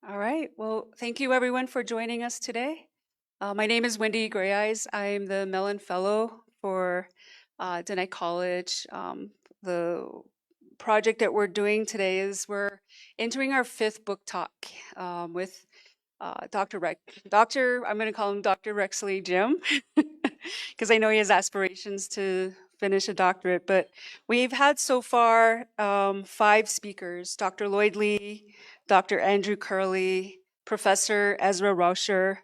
All right. Well, thank you everyone for joining us today. My name is Wendy Greyeyes. I'm the Mellon Fellow for Dine College. The project that we're doing today is we're entering our 5th book talk with Dr. I'm going to call him Dr. Rexley Jim because I know he has aspirations to finish a doctorate. But we've had so far 5 speakers: Dr. Lloyd Lee, Dr. Andrew Curley, Professor Ezra Rauscher,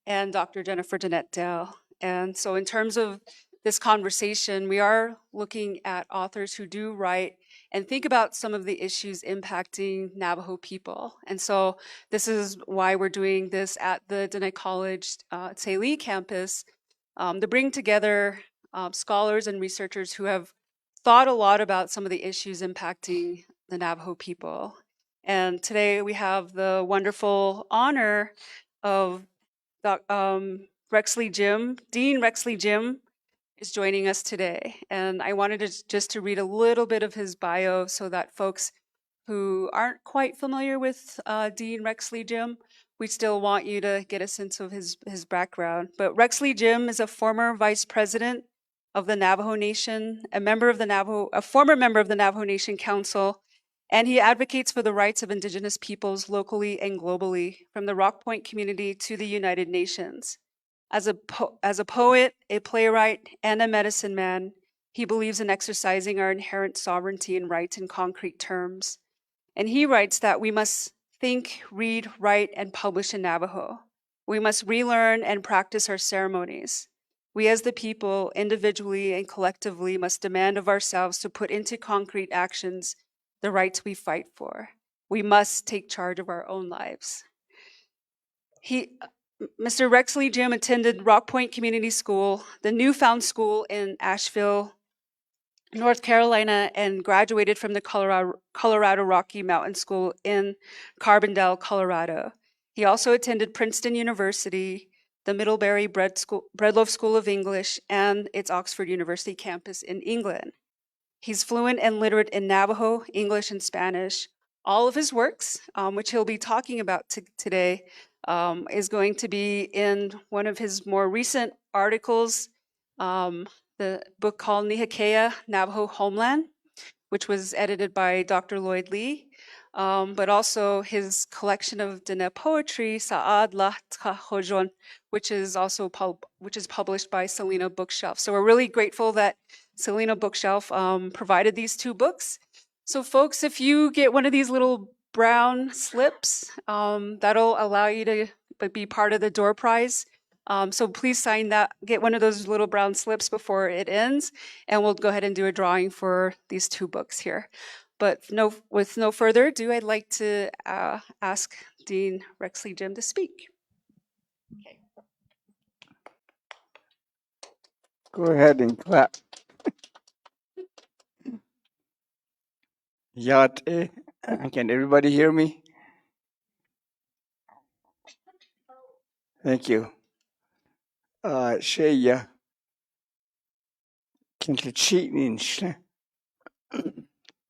and Dr. Jennifer Danette Dale. And so in terms of this conversation, we are looking at authors who do write and think about some of the issues impacting Navajo people. And so this is why we're doing this at the Dine College Tse campus, to bring together scholars and researchers who have thought a lot about some of the issues impacting the Navajo people. And today we have the wonderful honor of Rexley Jim. Dean Rexley Jim is joining us today. And I wanted just to read a little bit of his bio so that folks who aren't quite familiar with Dean Rexley Jim, we still want you to get a sense of his background. But Rexley Jim is a former vice president of the Navajo Nation, a former member of the Navajo Nation Council, and he advocates for the rights of Indigenous peoples locally and globally, from the Rock Point community to the United Nations. As a poet, a playwright, and a medicine man, he believes in exercising our inherent sovereignty and rights in concrete terms. And he writes that we must think, read, write, and publish in Navajo. We must relearn and practice our ceremonies. We as the people, individually and collectively, must demand of ourselves to put into concrete actions the rights we fight for. We must take charge of our own lives. Mr. Rexley Jim attended Rock Point Community School, the Newfound School in Asheville, North Carolina, and graduated from the Colorado Rocky Mountain School in Carbondale, Colorado. He also attended Princeton University, the Middlebury Breadloaf School of English, and its Oxford University campus in England. He's fluent and literate in Navajo, English, and Spanish. All of his works, which he'll be talking about today, is going to be in one of his more recent articles, the book called Nihikéh, Navajo Homeland, which was edited by Dr. Lloyd Lee, but also his collection of Diné poetry, Sa'ad La Tkahojon, which is published by Salina Bookshelf. So we're really grateful that Salina Bookshelf provided these 2 books. So folks, if you get one of these little brown slips, that'll allow you to be part of the door prize. So please sign that, get one of those little brown slips before it ends, and we'll go ahead and do a drawing for these 2 books here. But with no further ado, I'd like to ask Dean Rexley Jim to speak. Okay. Go ahead and clap. Yate. Can everybody hear me? Thank you. Sheya. Can the cheat in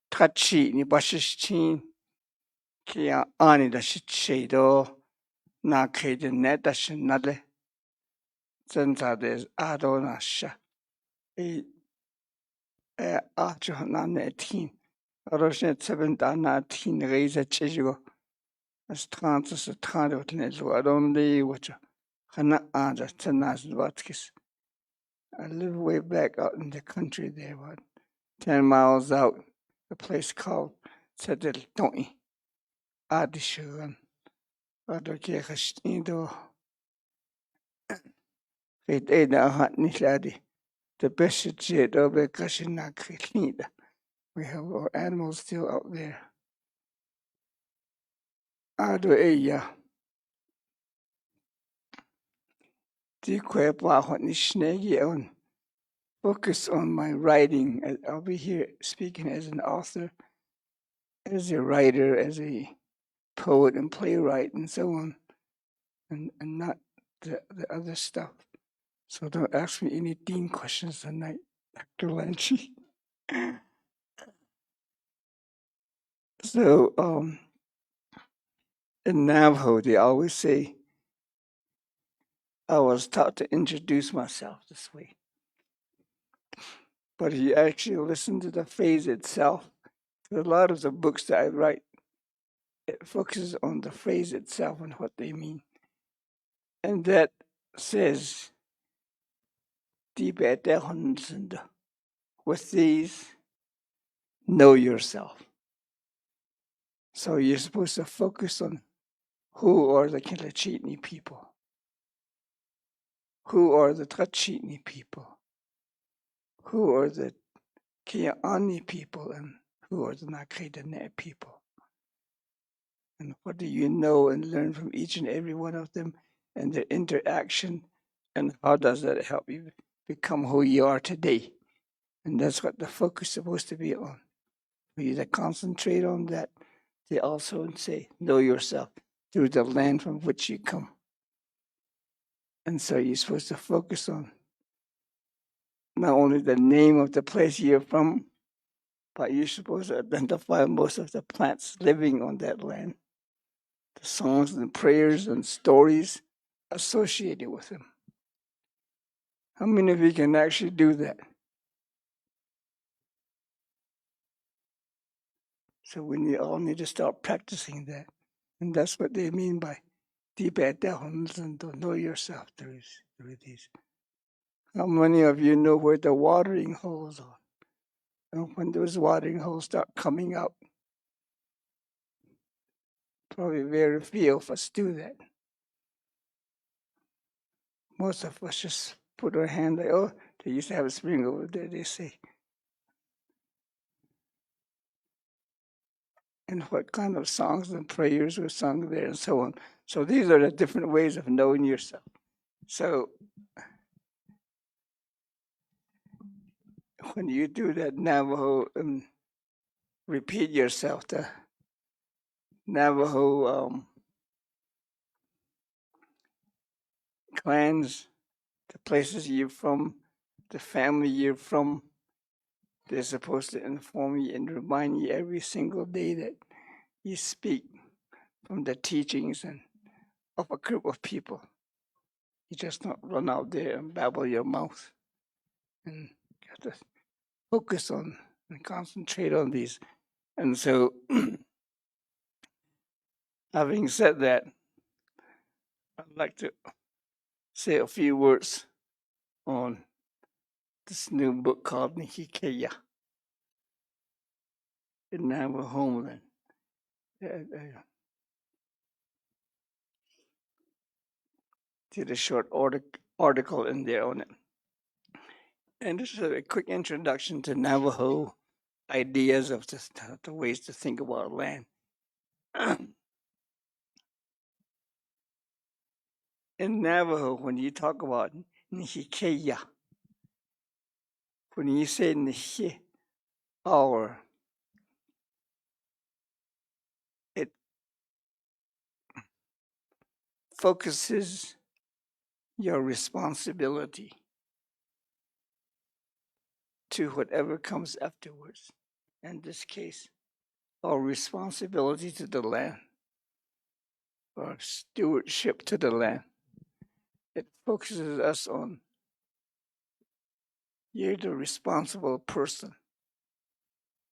touchy ni bashichin. Kia ani da shido. Na kade neta shinale. Zenza des adonasha. E Johana netin. Rosnet 7 dana tin raise a chigo. As trances a trado nezo adonde which Hana Aja Tanas Vatkis. I live way back out in the country there, about 10 miles out, a place called Sedel Toni. Adishuran. Adokehashtindo. It ain't a hot nishadi. The best jet of a Kashina Krishnida. We have our animals still out there. Ado Eya. Dikwepa hot nishnegi on. Focus on my writing. I'll be here speaking as an author, as a writer, as a poet and playwright and so on, and not the other stuff. So don't ask me any dean questions tonight, Dr. Lanchi. So in Navajo, they always say, I was taught to introduce myself this way. But if you actually listen to the phrase itself, a lot of the books that I write, it focuses on the phrase itself and what they mean. And that says, with these, know yourself. So you're supposed to focus on who are the Kilachitni people, who are the Trachitni people, who are the Kia'ani people, and who are the Nihikéh people. And what do you know and learn from each and every one of them and their interaction, and how does that help you become who you are today? And that's what the focus is supposed to be on. For you to concentrate on that, they also say, know yourself through the land from which you come. And so you're supposed to focus on not only the name of the place you're from, but you're supposed to identify most of the plants living on that land, the songs and prayers and stories associated with them. How many of you can actually do that? So we all need to start practicing that. And that's what they mean by deep adherence and to know yourself through these. How many of you know where the watering holes are? And when those watering holes start coming out, probably very few of us do that. Most of us just put our hand like, oh, they used to have a spring over there, they say. And what kind of songs and prayers were sung there and so on. So these are the different ways of knowing yourself. So when you do that Navajo, repeat yourself, the Navajo clans, the places you're from, the family you're from, they're supposed to inform you and remind you every single day that you speak from the teachings and of a group of people. You just not run out there and babble your mouth. And you have to focus on and concentrate on these. And so, having said that, I'd like to say a few words on this new book called Nihikéh in Navajo homeland. Did a short article in there on it. And this is a quick introduction to Navajo ideas of the ways to think about land. In Navajo, when you talk about Nihikéh, when you say Nihi, or it focuses your responsibility to whatever comes afterwards. In this case, our responsibility to the land, or stewardship to the land. It focuses us on you're the responsible person,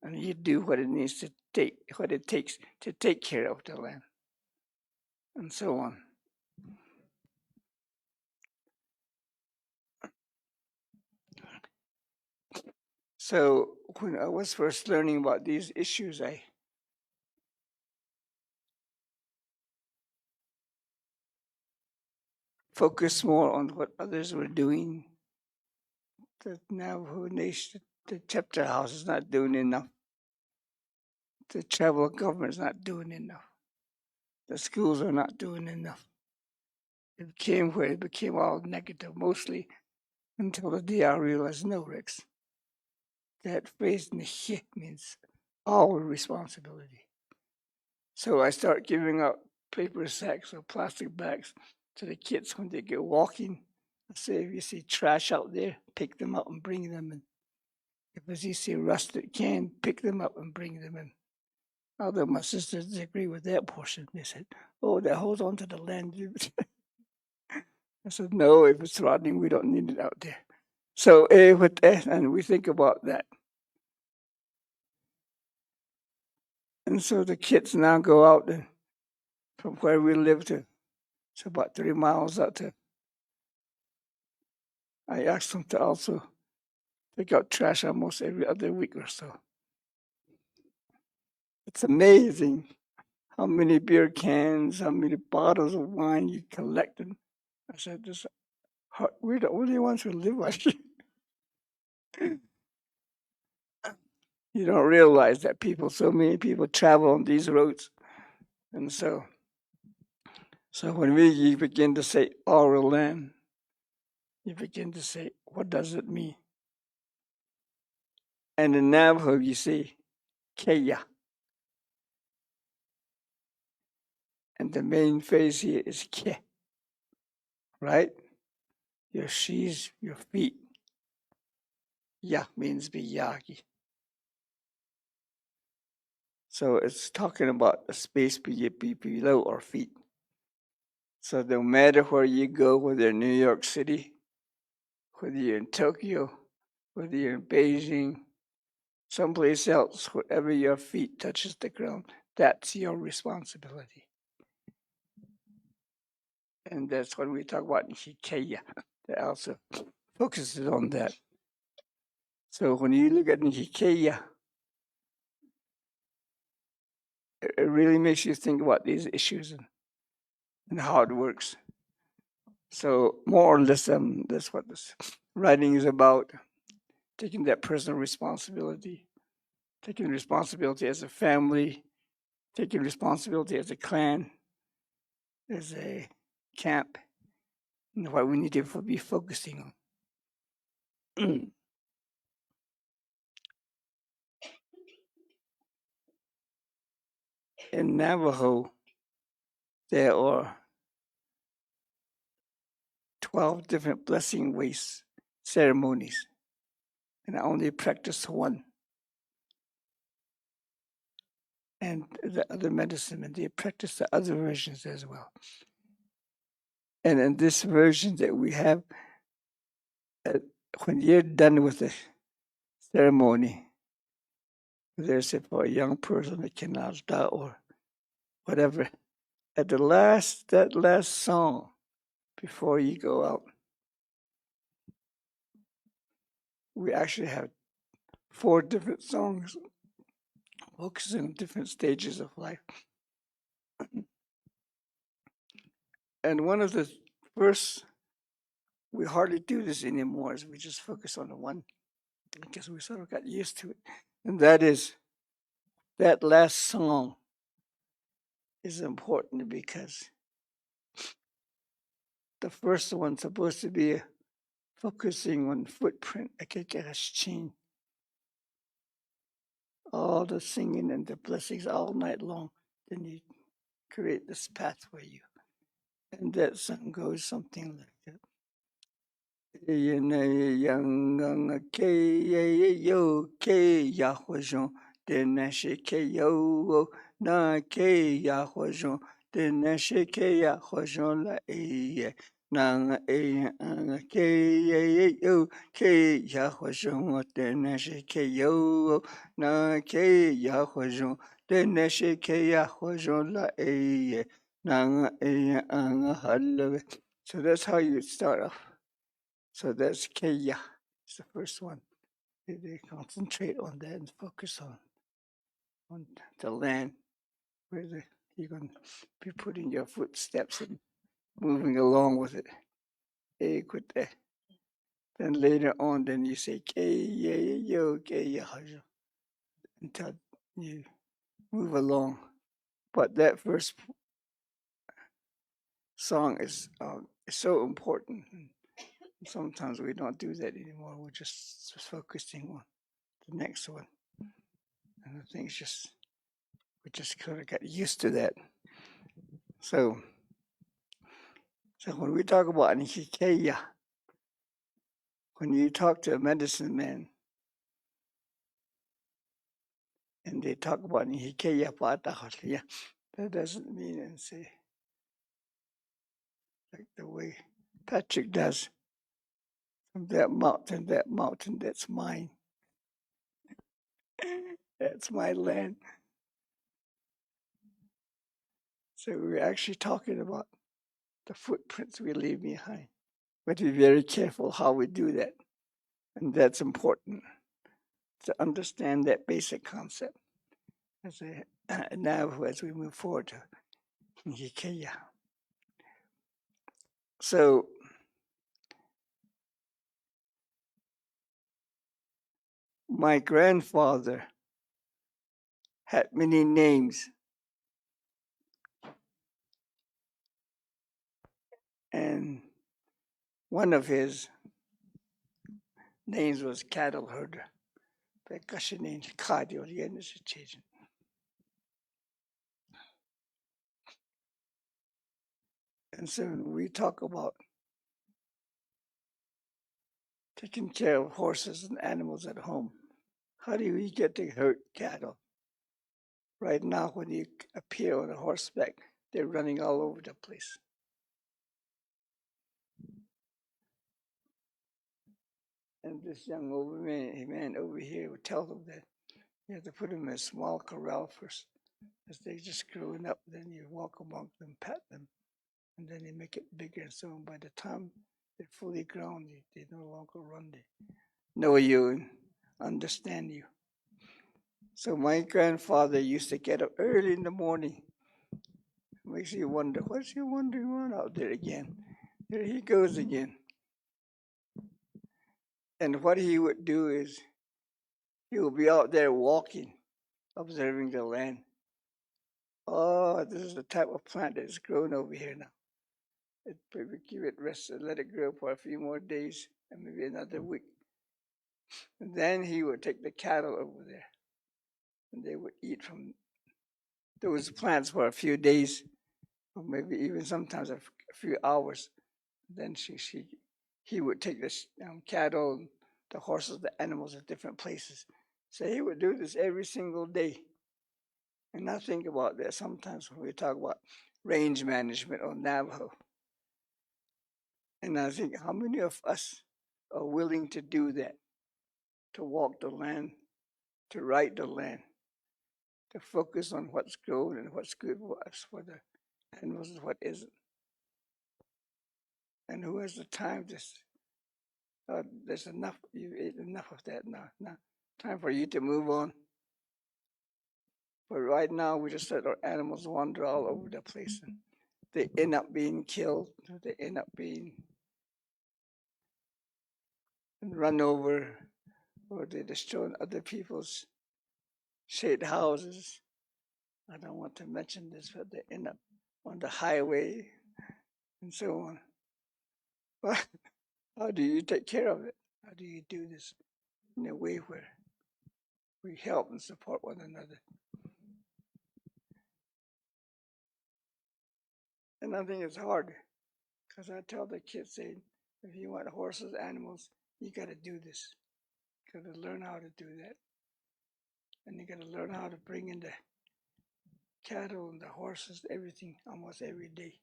and you do what it needs to take, what it takes to take care of the land, and so on. So when I was first learning about these issues, I focused more on what others were doing. The Navajo Nation, the chapter house is not doing enough. The tribal government is not doing enough. The schools are not doing enough. It became all negative, mostly until the day I realized, no, Rex, that phrase Nihikéh means our responsibility. So I start giving out paper sacks or plastic bags to the kids when they go walking. I say, if you see trash out there, pick them up and bring them in. If you see rusted can, pick them up and bring them in. Although my sisters disagree with that portion. They said, oh, that holds on to the land. I said, no, if it's rotting, we don't need it out there. So with that, and we think about that. And so the kids now go out and from where we live to, it's about 3 miles out to, I asked them to also pick out trash almost every other week or so. It's amazing how many beer cans, how many bottles of wine you collected. I said, we're the only ones who live like you. You don't realize that so many people travel on these roads. And so when we begin to say our land, you begin to say, what does it mean? And in Navajo, you say, Keya. And the main phrase here is Ke, right? Your shoes, your feet. Ya means Biyagi. So it's talking about the space below our feet. So no matter where you go, whether in New York City, whether you're in Tokyo, whether you're in Beijing, someplace else, wherever your feet touches the ground, that's your responsibility. And that's when we talk about Nihikéh, that also focuses on that. So when you look at Nihikéh, it really makes you think about these issues and how it works. So more or less, that's what this writing is about, taking that personal responsibility, taking responsibility as a family, taking responsibility as a clan, as a camp, and what we need to be focusing on. In Navajo, there are 12 different blessing ways ceremonies, and I only practice one. And the other medicine, and they practice the other versions as well. And in this version that we have, when you're done with the ceremony, whether it's for a young person, a kinalta, or whatever, at that last song before you go out, we actually have 4 different songs focusing on different stages of life. And one of the first, we hardly do this anymore, is we just focus on the one because we sort of got used to it. And that is, that last song is important because the first one's supposed to be focusing on footprint, all the singing and the blessings all night long. Then you create this path for you. And that song goes something like that. Nanga e anga ke yo ke ya hwajon de na she ke yo na ke ya hwajon de na she ke ya hwajon la e nanga e anga halve. So that's how you start off. So that's keya. It's the first one. They concentrate on that and focus on the land where you're going to be putting your footsteps and moving along with it. Then later on, then you say yo until you move along. But that first song is so important. Sometimes we don't do that anymore. We're just focusing on the next one, and the things we just kind of got used to that. So when we talk about Nihikéh, when you talk to a medicine man, and they talk about Nihikéh yeah. That doesn't mean and say like the way Patrick does. From that mountain, that's mine. That's my land. So we're actually talking about the footprints we leave behind. But be very careful how we do that. And that's important to understand that basic concept as a Navajo as we move forward to Nihikéh. So my grandfather had many names, and one of his names was cattle herder. And so when we talk about taking care of horses and animals at home, how do we get to herd cattle? Right now, when you appear on a horseback, they're running all over the place. And this young man over here would tell them that you have to put them in a small corral first, as they just growing up. Then you walk among them, pat them, and then you make it bigger. And so by the time they're fully grown, they no longer run. They know you and understand you. So my grandfather used to get up early in the morning. Makes you wonder, what's he wondering on out there again? There he goes again. And what he would do is he would be out there walking, observing the land. Oh, this is the type of plant that's grown over here now. Maybe give it rest and let it grow for a few more days and maybe another week. And then he would take the cattle over there and they would eat from those plants for a few days or maybe even sometimes a few hours. Then he would take the cattle, the horses, the animals at different places. So he would do this every single day. And I think about that sometimes when we talk about range management on Navajo. And I think, how many of us are willing to do that? To walk the land, to ride the land, to focus on what's grown and what's good for us, for the animals and what isn't. And who has the time to, there's enough, you've ate enough of that now. Now, time for you to move on. But right now, we just let our animals wander all over the place. And they end up being killed. They end up being run over, or they destroy other people's shade houses. I don't want to mention this, but they end up on the highway and so on. But how do you take care of it? How do you do this in a way where we help and support one another? And I think it's hard because I tell the kids, saying, if you want horses, animals, you got to do this. You got to learn how to do that. And you got to learn how to bring in the cattle and the horses, everything, almost every day.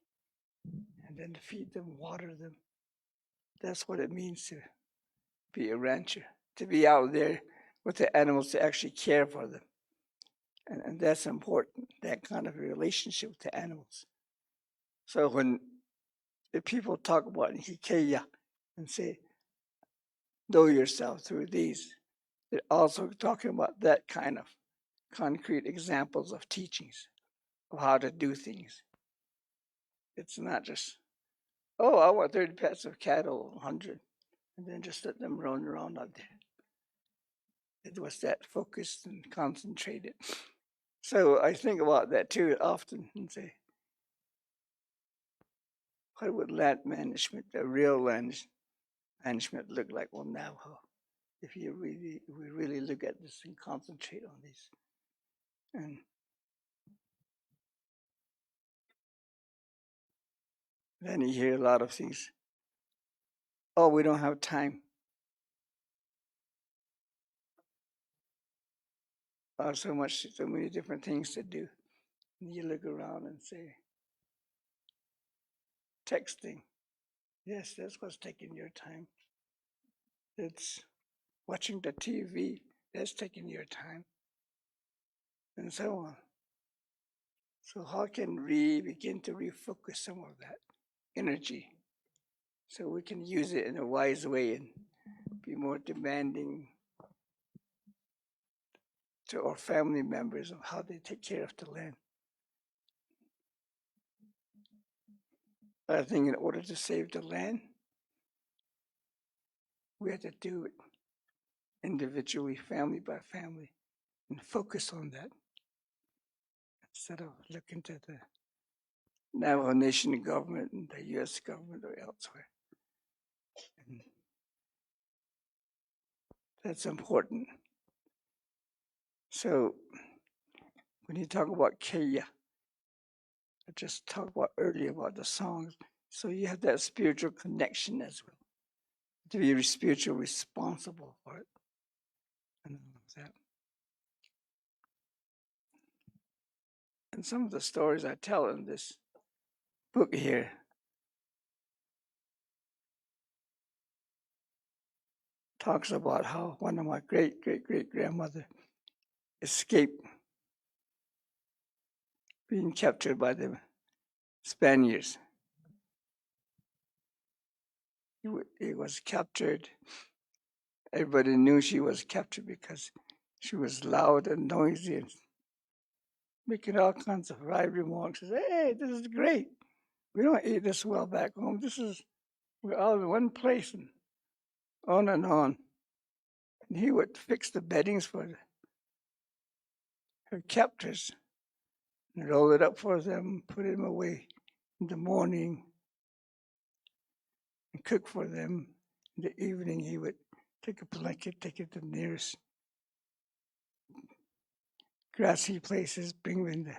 And then to feed them, water them. That's what it means to be a rancher, to be out there with the animals, to actually care for them. And that's important, that kind of a relationship with the animals. So when the people talk about Nihikéh and say, know yourself through these, they're also talking about that kind of concrete examples of teachings of how to do things. It's not just, oh, I want 30 pets of cattle, 100, and then just let them run around out there. It was that focused and concentrated. So I think about that too often and say, what would land management, the real land management, look like on Navajo if we really look at this and concentrate on this? And then you hear a lot of things. Oh, we don't have time. so many different things to do. And you look around and say, texting. Yes, that's what's taking your time. It's watching the TV. That's taking your time. And so on. So how can we begin to refocus some of that energy so we can use it in a wise way and be more demanding to our family members of how they take care of the land? I think in order to save the land, we have to do it individually, family by family, and focus on that instead of looking to the Navajo Nation government and the U.S. government or elsewhere. And that's important. So when you talk about Kaya, I just talked about earlier about the songs. So you have that spiritual connection as well, to be spiritually responsible for it. And all of that. And some of the stories I tell in this book here talks about how one of my great-great-great-grandmother escaped being captured by the Spaniards. He was captured. Everybody knew she was captured because she was loud and noisy and making all kinds of wry remarks. Hey, this is great. We don't eat this well back home. We're all in one place, and on and on. And he would fix the beddings for her captors and roll it up for them, put them away in the morning, and cook for them. In the evening, he would take a blanket, take it to the nearest grassy places, bring them to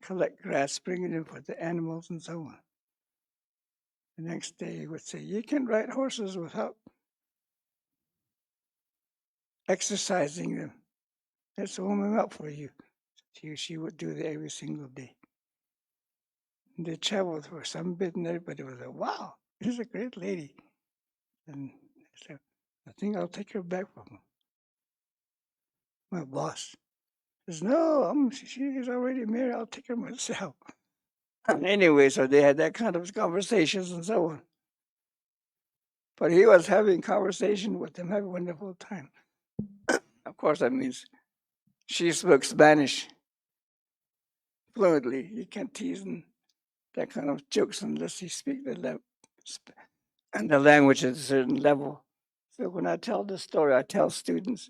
collect grass, bring it in for the animals, and so on. The next day, he would say, you can ride horses without exercising them. Let's warm them up for you. She would do that every single day. And they traveled for some bit, and everybody was like, wow, this is a great lady. And so I think I'll take her back from him. My boss says, no, she is already married. I'll take her myself. And anyway, so they had that kind of conversations and so on. But he was having conversation with them, having a wonderful time. Of course, that means she spoke Spanish fluently. You can't tease them that kind of jokes unless you speak the language at a certain level. So when I tell this story, I tell students,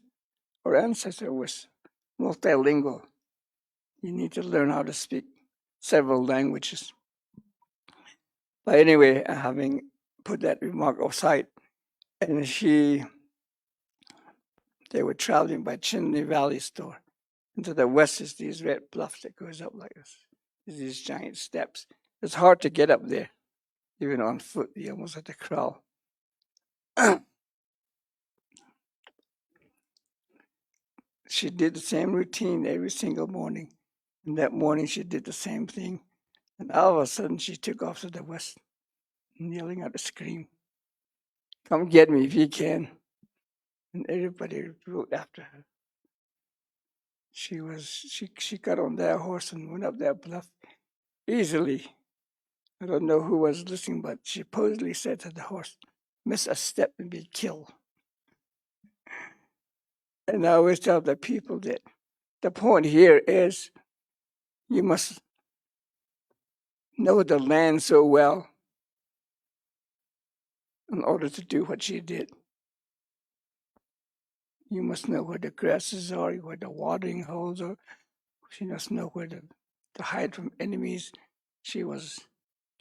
our ancestor was multilingual. You need to learn how to speak several languages. But anyway, having put that remark aside, and they were traveling by Chimney Valley store. And to the west is these red bluffs that goes up like this. There's these giant steps. It's hard to get up there, even on foot. You almost have to crawl. She did the same routine every single morning. And that morning she did the same thing. And all of a sudden she took off to the west, yelling out a scream. Come get me if you can. And everybody rode after her. She got on that horse and went up that bluff easily. I don't know who was listening, but she supposedly said to the horse, miss a step and be killed. And I always tell the people that the point here is you must know the land so well in order to do what she did. You must know where the grasses are, where the watering holes are. She must know where to hide from enemies. She was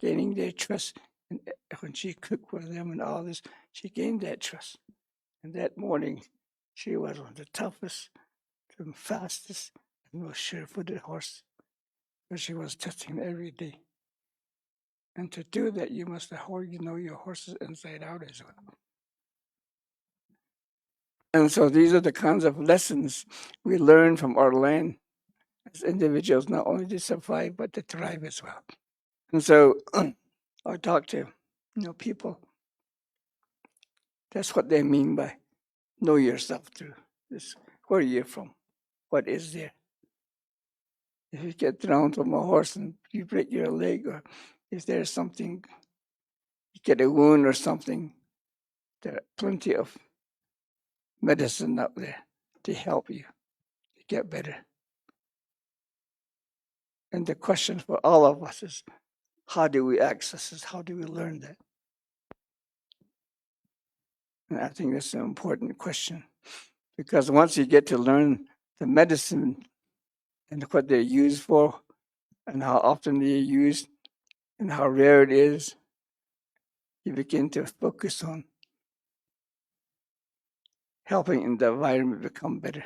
gaining their trust. And when she cooked for them and all this, she gained that trust. And that morning, she was one of the toughest, the fastest, and most sure-footed horse. But she was testing every day. And to do that, you must know your horses inside out as well. And so these are the kinds of lessons we learn from our land as individuals, not only to survive, but to thrive as well. And so I talk to people. That's what they mean by know yourself through this. Where are you from? What is there? If you get thrown from a horse and you break your leg, or if there's something, you get a wound or something, there are plenty of medicine out there to help you to get better. And the question for all of us is, how do we access this? How do we learn that? And I think that's an important question, because once you get to learn the medicine and what they're used for and how often they're used and how rare it is, you begin to focus on helping the environment become better.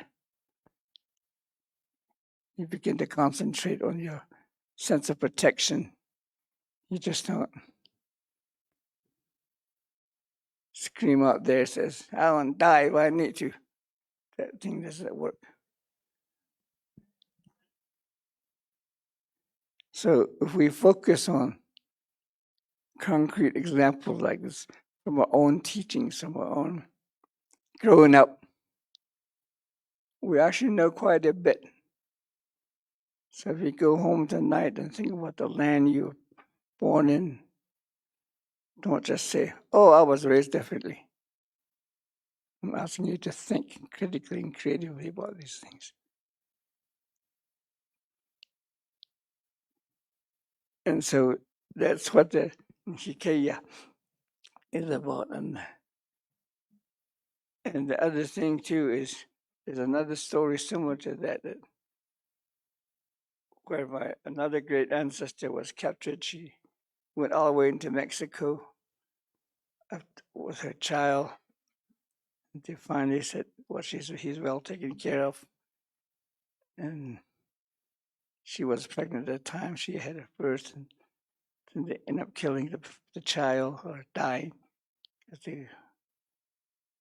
You begin to concentrate on your sense of protection. You just don't scream out there, says, I want to die if I need to. That thing doesn't work. So if we focus on concrete examples like this from our own teachings, from our own growing up, we actually know quite a bit. So if you go home tonight and think about the land you were born in, don't just say, oh, I was raised differently. I'm asking you to think critically and creatively about these things. And so that's what the Nihikéh is about. And the other thing too is there's another story similar to that where another great ancestor was captured. She went all the way into Mexico with her child. And they finally said, well, he's well taken care of. And she was pregnant at the time. She had her birth, and they ended up killing the child or dying because they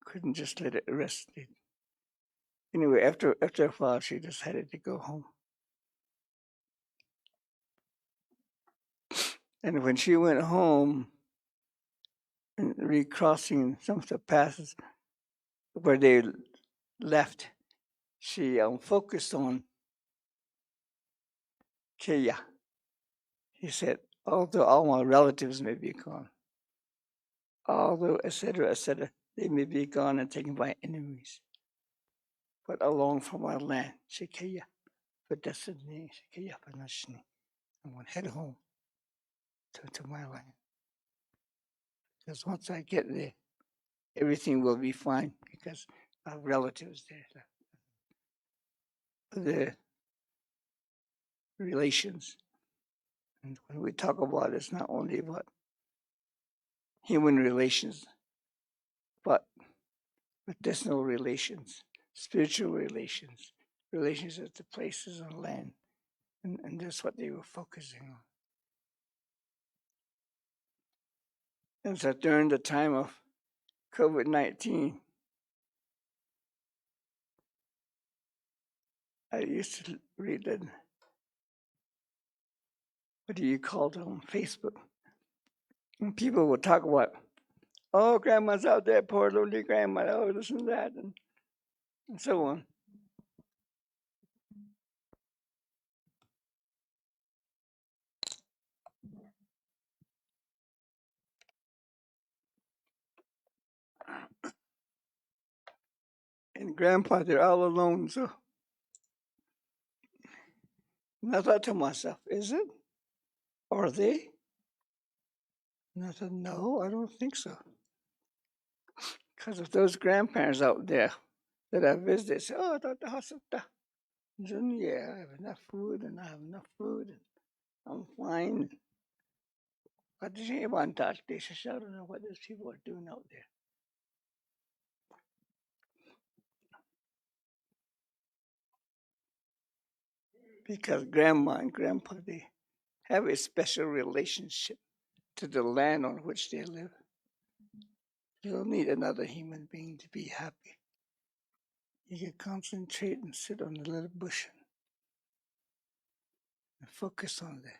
couldn't just let it rest. Anyway, after a while, she decided to go home. And when she went home and recrossing some of the paths where they left, she focused on Kéyah. He said, although all my relatives may be gone, although etc., they may be gone and taken by enemies, but along from my land, Kéyah, for destiny, Kéyah for Nashni. I'm going to head home to my land. Because once I get there, everything will be fine because I have relatives there. The relations. And when we talk about it, it's not only about human relations, but medicinal relations, spiritual relations, relationships to places on land. And that's what they were focusing on. And so during the time of COVID-19, I used to read that, what do you call it, on Facebook? And people would talk about, oh, grandma's out there, poor lonely grandma, oh, this and that, and so on. And grandpa, they're all alone, so. And I thought to myself, is it? Are they? And I said, no, I don't think so. Because if those grandparents out there that I visited say, oh, Dr. Hasata, yeah, I have enough food and I have enough food and I'm fine. But I don't know what those people are doing out there. Because grandma and grandpa, they have a special relationship to the land on which they live. You don't need another human being to be happy. You can concentrate and sit on a little bush and focus on the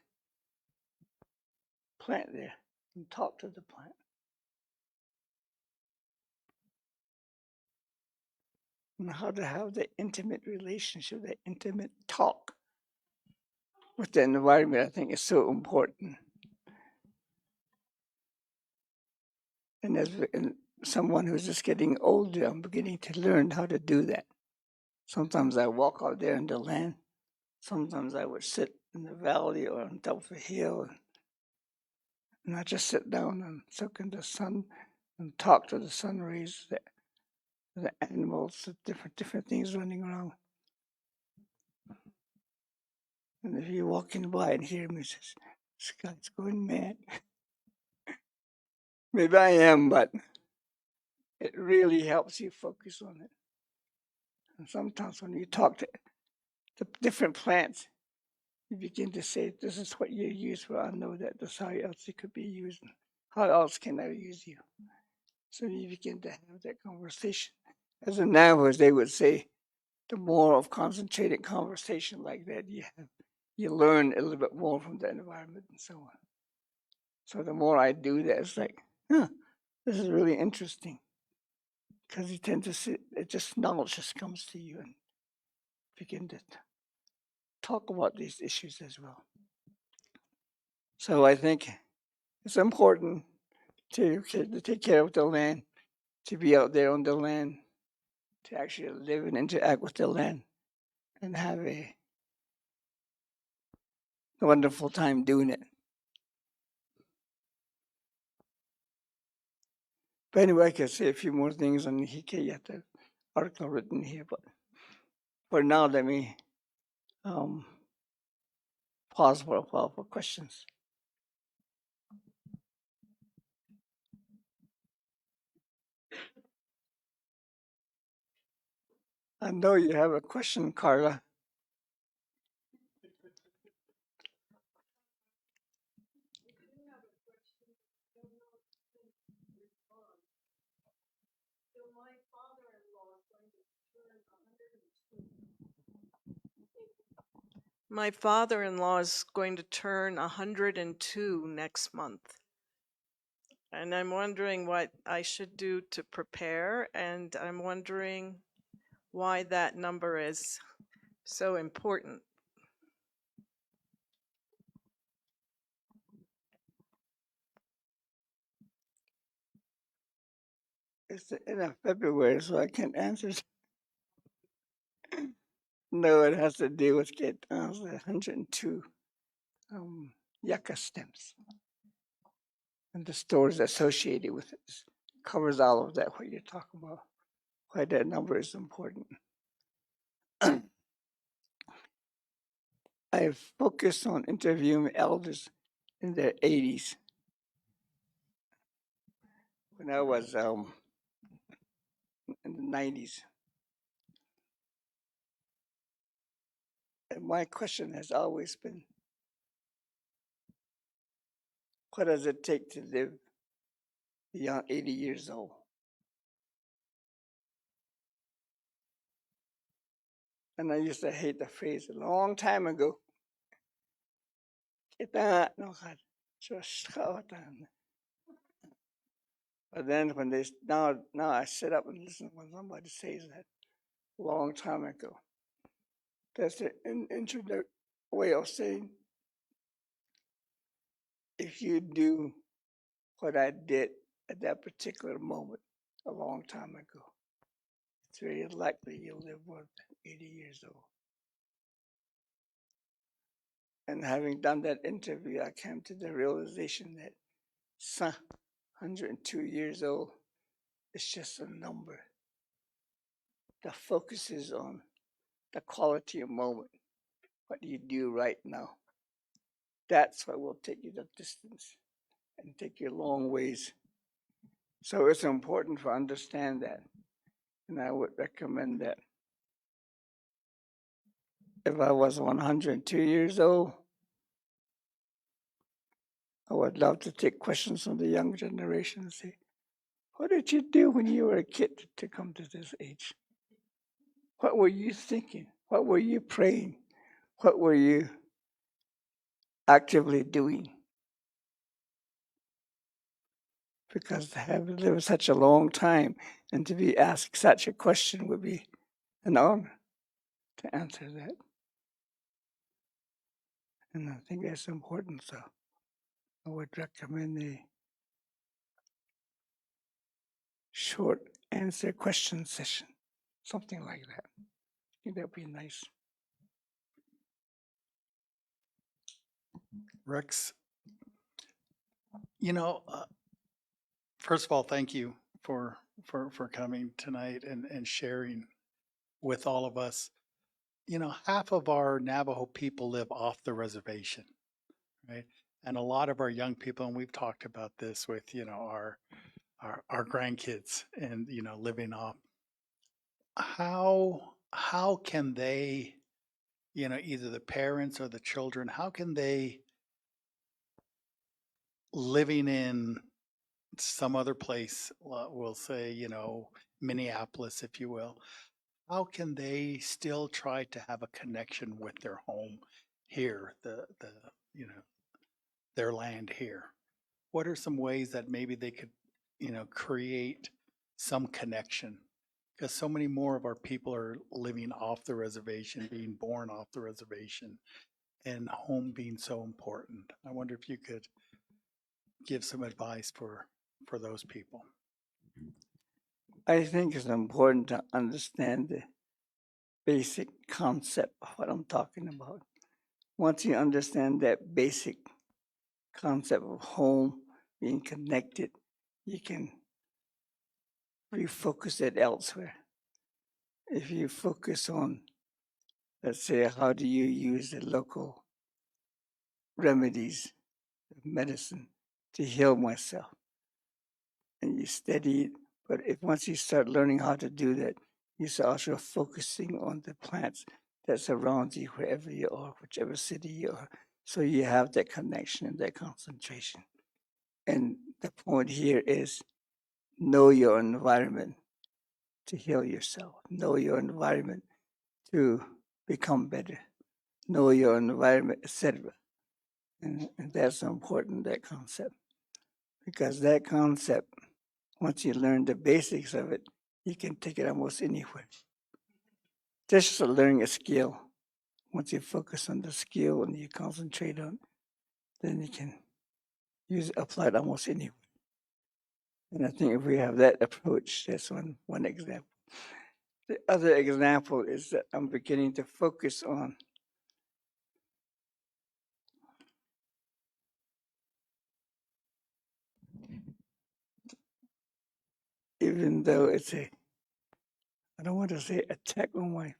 plant there and talk to the plant. And how to have the intimate relationship, the intimate talk with the environment, I think is so important. And as someone who's just getting older, I'm beginning to learn how to do that. Sometimes I walk out there in the land. Sometimes I would sit in the valley or on top of a hill, and I just sit down and soak in the sun and talk to the sun rays, the animals, the different things running around. And if you're walking by and hear me, says, "This guy's going mad." Maybe I am, but it really helps you focus on it. And sometimes when you talk to the different plants, you begin to say, "This is what you use for. I know that. This is how else it could be used. How else can I use you?" So you begin to have that conversation. As the Navajos, they would say, the more of concentrated conversation like that you have, you learn a little bit more from the environment and so on. So the more I do that, it's like, this is really interesting. Because you tend to sit, knowledge just comes to you and begin to talk about these issues as well. So I think it's important to take care of the land, to be out there on the land, to actually live and interact with the land, and have a wonderful time doing it. But anyway, I could say a few more things on Nihikéh, yet the article written here, but for now, let me pause for a while for questions. I know you have a question, Carla. My father-in-law is going to turn 102 next month. And I'm wondering what I should do to prepare, and I'm wondering why that number is so important. It's the end of February, so I can't answer. No, it has to do with 102 yucca stems and the stories associated with it. It covers all of that, what you're talking about, why that number is important. I focused on interviewing elders in their 80s. When I was in the 90s. And my question has always been, what does it take to live beyond 80 years old? And I used to hate the phrase a long time ago. But then when now I sit up and listen when somebody says that a long time ago. That's an introductory way of saying, if you do what I did at that particular moment a long time ago, it's very likely you'll live more than 80 years old. And having done that interview, I came to the realization that 102 years old is just a number that focuses on the quality of moment, what you do right now. That's what will take you the distance and take you a long ways. So it's important to understand that. And I would recommend that. If I was 102 years old, I would love to take questions from the young generation and say, what did you do when you were a kid to come to this age? What were you thinking? What were you praying? What were you actively doing? Because to have lived such a long time and to be asked such a question would be an honor to answer that. And I think that's important. So I would recommend a short answer question session, something like that. I think that would be nice. Rex, first of all, thank you for coming tonight and sharing with all of us. Half of our Navajo people live off the reservation, right? And a lot of our young people, and we've talked about this with, our grandkids and, living off. How can they, either the parents or the children, how can they living in some other place, we'll say, Minneapolis, if you will, how can they still try to have a connection with their home here, their land here? What are some ways that maybe they could, create some connection? Because so many more of our people are living off the reservation, being born off the reservation, and home being so important. I wonder if you could give some advice for those people. I think it's important to understand the basic concept of what I'm talking about. Once you understand that basic concept of home being connected, you can refocus it elsewhere. If you focus on, let's say, how do you use the local remedies, medicine, to heal myself, and you study it, but if once you start learning how to do that, you start also focusing on the plants that surround you wherever you are, whichever city you are. So you have that connection and that concentration. And the point here is know your environment to heal yourself. Know your environment to become better. Know your environment, etc. And that's important, that concept. Because that concept, once you learn the basics of it, you can take it almost anywhere. Just learning a skill. Once you focus on the skill and you concentrate on it, then you can apply it almost anywhere. And I think if we have that approach, that's one example. The other example is that I'm beginning to focus on even though it's I don't want to say attack on my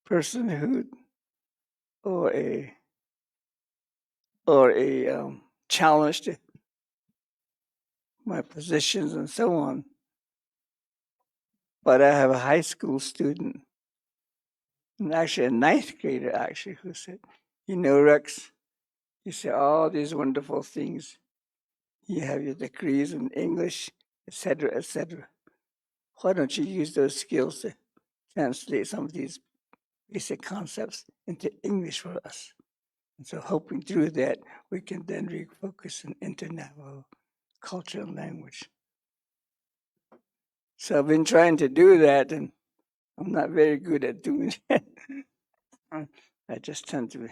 personhood or a challenge to my positions and so on. But I have a high school student, and actually a ninth grader, who said, Rex, you say all these wonderful things. You have your degrees in English, etc., etc. Why don't you use those skills to translate some of these basic concepts into English for us? And so hoping through that, we can then refocus on inter-Navajo culture and language. So I've been trying to do that, and I'm not very good at doing that. I just tend to be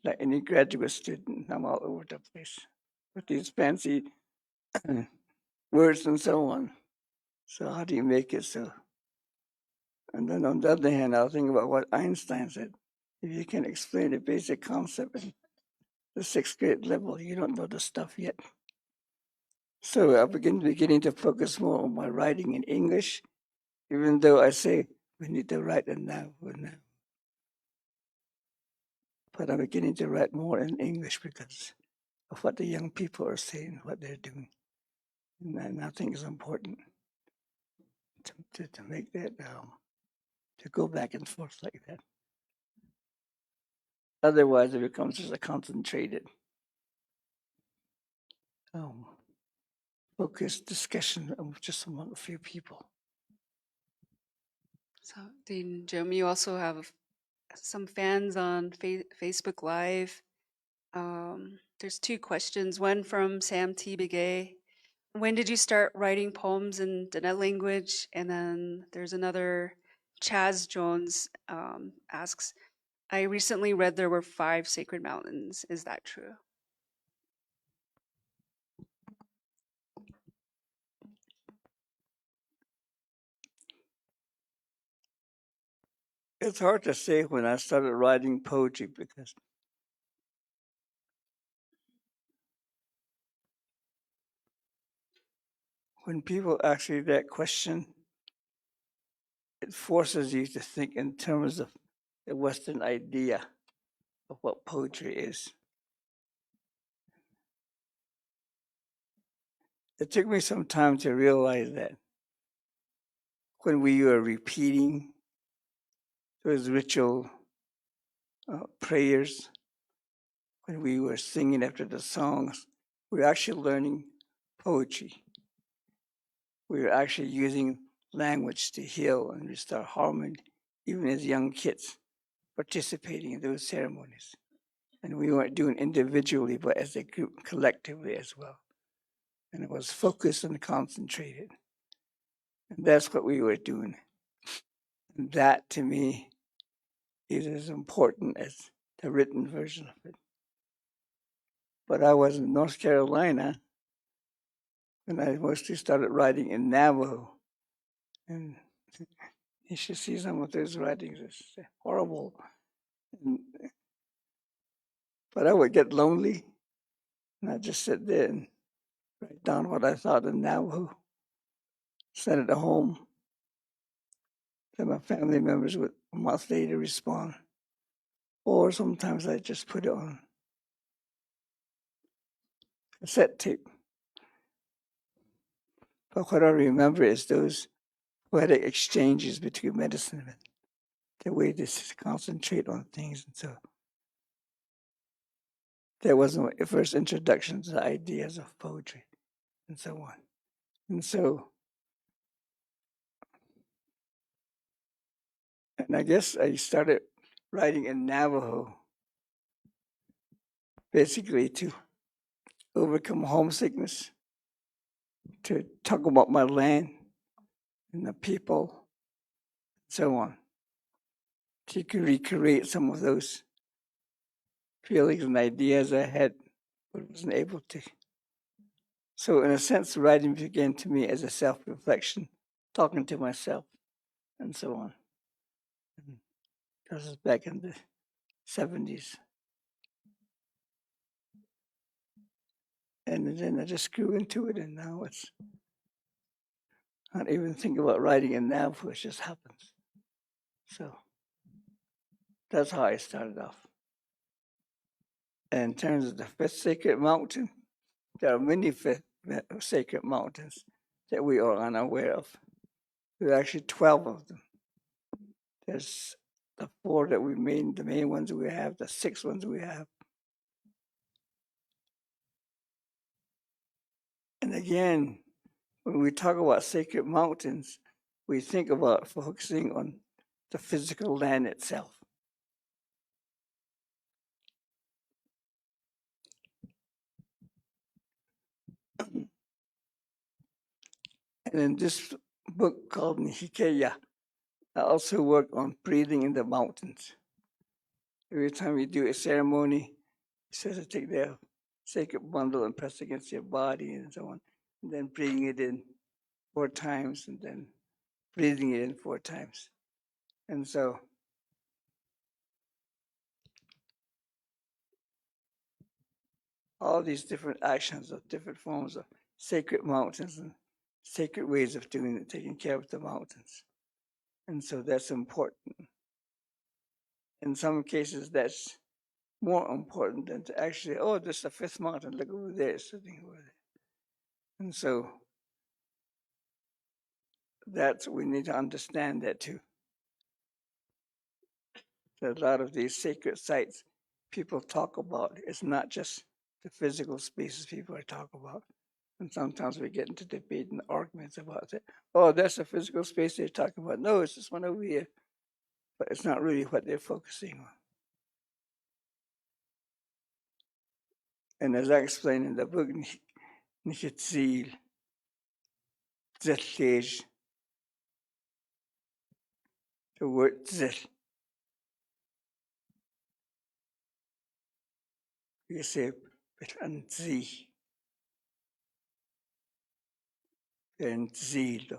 like any graduate student. I'm all over the place with these fancy words and so on. So how do you make it so? And then on the other hand, I'll think about what Einstein said. If you can explain a basic concept at the 6th grade level, you don't know the stuff yet. So I'm beginning to focus more on my writing in English, even though I say we need to write it now. But I'm beginning to write more in English because of what the young people are saying, what they're doing. And I think it's important to make that, to go back and forth like that. Otherwise, it becomes just a concentrated, focused discussion of just among a few people. So, Dean Jim, you also have some fans on Facebook Live. There's two questions. One from Sam T. Bikéyah. When did you start writing poems in Diné language? And then there's another, Chaz Jones asks, I recently read there were 5 sacred mountains. Is that true? It's hard to say when I started writing poetry because when people ask you that question, it forces you to think in terms of the Western idea of what poetry is. It took me some time to realize that when we were repeating those ritual prayers, when we were singing after the songs, we were actually learning poetry. We were actually using language to heal and restore harmony, even as young kids participating in those ceremonies. And we weren't doing individually, but as a group, collectively as well. And it was focused and concentrated. And that's what we were doing. And that, to me, is as important as the written version of it. But I was in North Carolina when I mostly started writing in Navajo. And you should see some of those writings. It's horrible. But I would get lonely, and I'd just sit there and write down what I thought in Navajo, send it to home. Then my family members would a month later respond. Or sometimes I just put it on cassette tape. But what I remember is those poetic exchanges between medicine men, the way they concentrate on things. And so that was my first introduction to the ideas of poetry and so on. And so, and I guess I started writing in Navajo basically to overcome homesickness, to talk about my land and the people, and so on. To recreate some of those feelings and ideas I had, but wasn't able to. So in a sense, writing began to me as a self-reflection, talking to myself, and so on. And this was back in the 70s. And then I just grew into it, and now it's not even think about writing it now, it just happens. So that's how I started off. And in terms of the 5th sacred mountain, there are many sacred mountains that we are unaware of. There are actually 12 of them. There's the 4 that the main ones we have, the 6 ones we have. And again, when we talk about sacred mountains, we think about focusing on the physical land itself. And in this book called Nihikéh, I also work on breathing in the mountains. Every time you do a ceremony, it says to take the sacred bundle and press against your body and so on, and then breathing it in 4 times and then breathing it in 4 times. And so all these different actions of different forms of sacred mountains and sacred ways of doing it, taking care of the mountains. And so that's important. In some cases, that's more important than to actually, oh, there's the 5th mountain, look over there, sitting over there. And so we need to understand that too. That a lot of these sacred sites people talk about, it's not just the physical spaces people are talking about, And sometimes we get into debate and arguments about it. Oh, that's a physical space they're talking about. No, it's this one over here. But it's not really what they're focusing on. And as I explained in the book, Nits'a, Zilej, the word Zil. You say, and Z, and Zilo.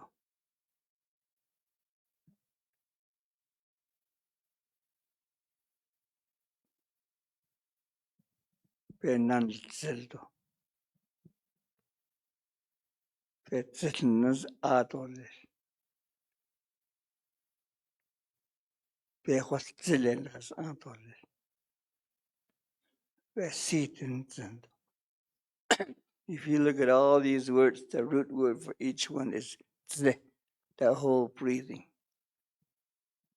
Benan Zildo. Betzilnus Adole. Behos Zilenas Adole. Besitin Zindo. If you look at all these words, the root word for each one is Z, the whole breathing.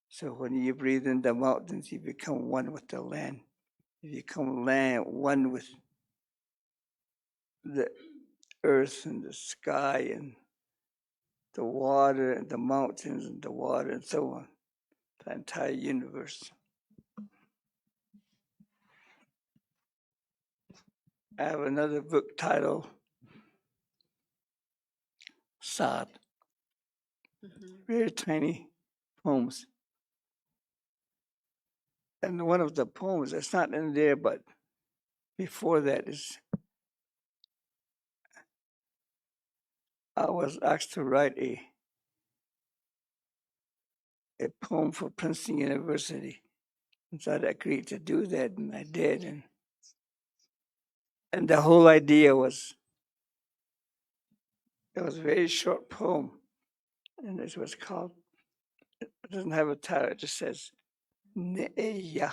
So when you breathe in the mountains, you become one with the land. You become one with the earth and the sky and the water and the mountains and the water and so on, the entire universe. I have another book titled Sad, very tiny poems. And one of the poems that's not in there, but before that is, I was asked to write a poem for Princeton University. And so I agreed to do that, and I did. And the whole idea was, it was a very short poem, and it was called, it doesn't have a title, it just says, Ne'ya,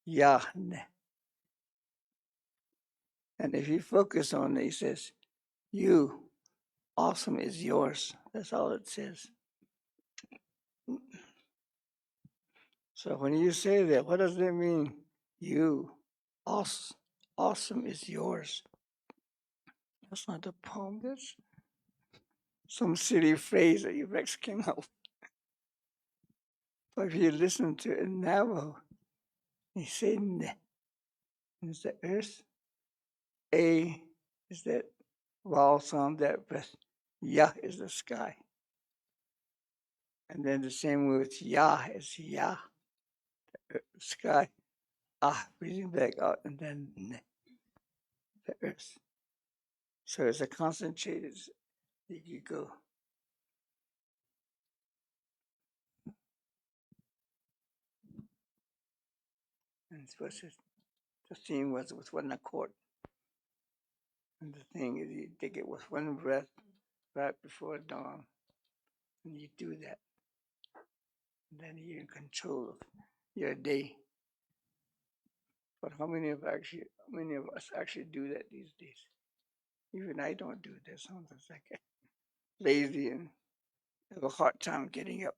Yahne. And if you focus on it, he says, you, awesome is yours. That's all it says. So when you say that, what does that mean? You, awesome is yours. That's not a poem. That's some silly phrase that your ex came up with. But if you listen to it in Navajo, you say ne. It's the earth. A is that vowel sound, that breath. Yah is the sky. And then the same way with Yah is Yah, the sky. Ah, breathing back out, and then ne, the earth. So it's a concentrated, you go. And the theme was with one accord. And the thing is, you take it with one breath right before dawn, and you do that. And then you're in control of your day. But how many of us actually do that these days? Even I don't do that. Sometimes I get lazy and have a hard time getting up.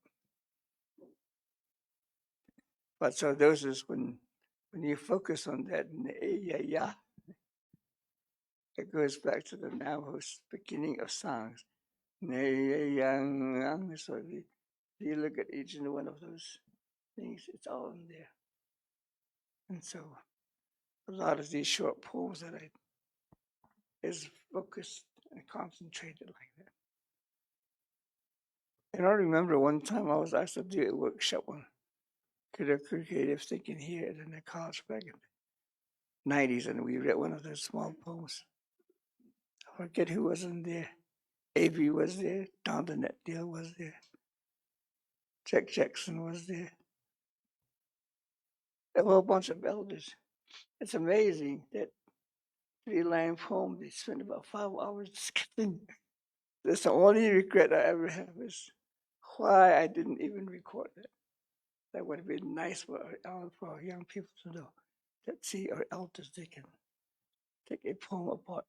But so those is when you focus on that, yeah, it goes back to the Navajo's beginning of songs. So if you look at each and one of those things, it's all in there. And so a lot of these short poems that is focused and concentrated like that. And I remember one time I was asked to do a workshop on creative thinking here at the college back in the 90s, and we read one of those small poems. I forget who was in there. A.B. was there, Don Deal was there, Jack Jackson was there, a whole bunch of elders. It's amazing that 3-line poem, they spent about 5 hours discussing. That's the only regret I ever have, is why I didn't even record that. That would have been nice for our young people to know, that see our elders, they can take a poem apart,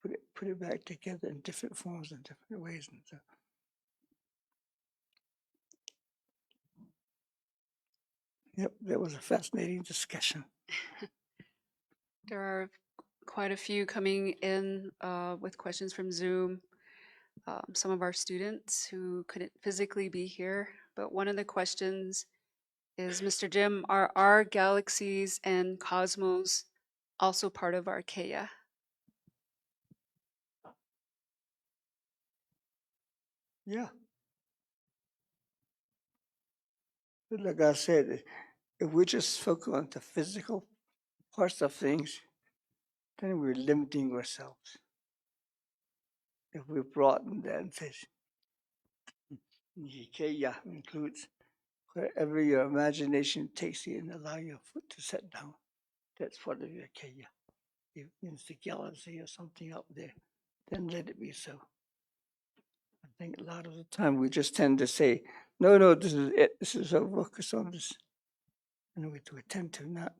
put it back together in different forms and different ways. And so, yep, that was a fascinating discussion. There are quite a few coming in with questions from Zoom. Some of our students who couldn't physically be here, but one of the questions is, Mr. Jim, are our galaxies and cosmos also part of our Kaya? Yeah. But like I said, if we just focus on the physical parts of things, then we're limiting ourselves. If we broaden that and say, Nihikéh includes wherever your imagination takes you and allow your foot to set down, that's part of your Kaya. If it's the galaxy or something up there, then let it be so. I think a lot of the time we just tend to say, no, this is it. This is our focus on this. And we tend to not.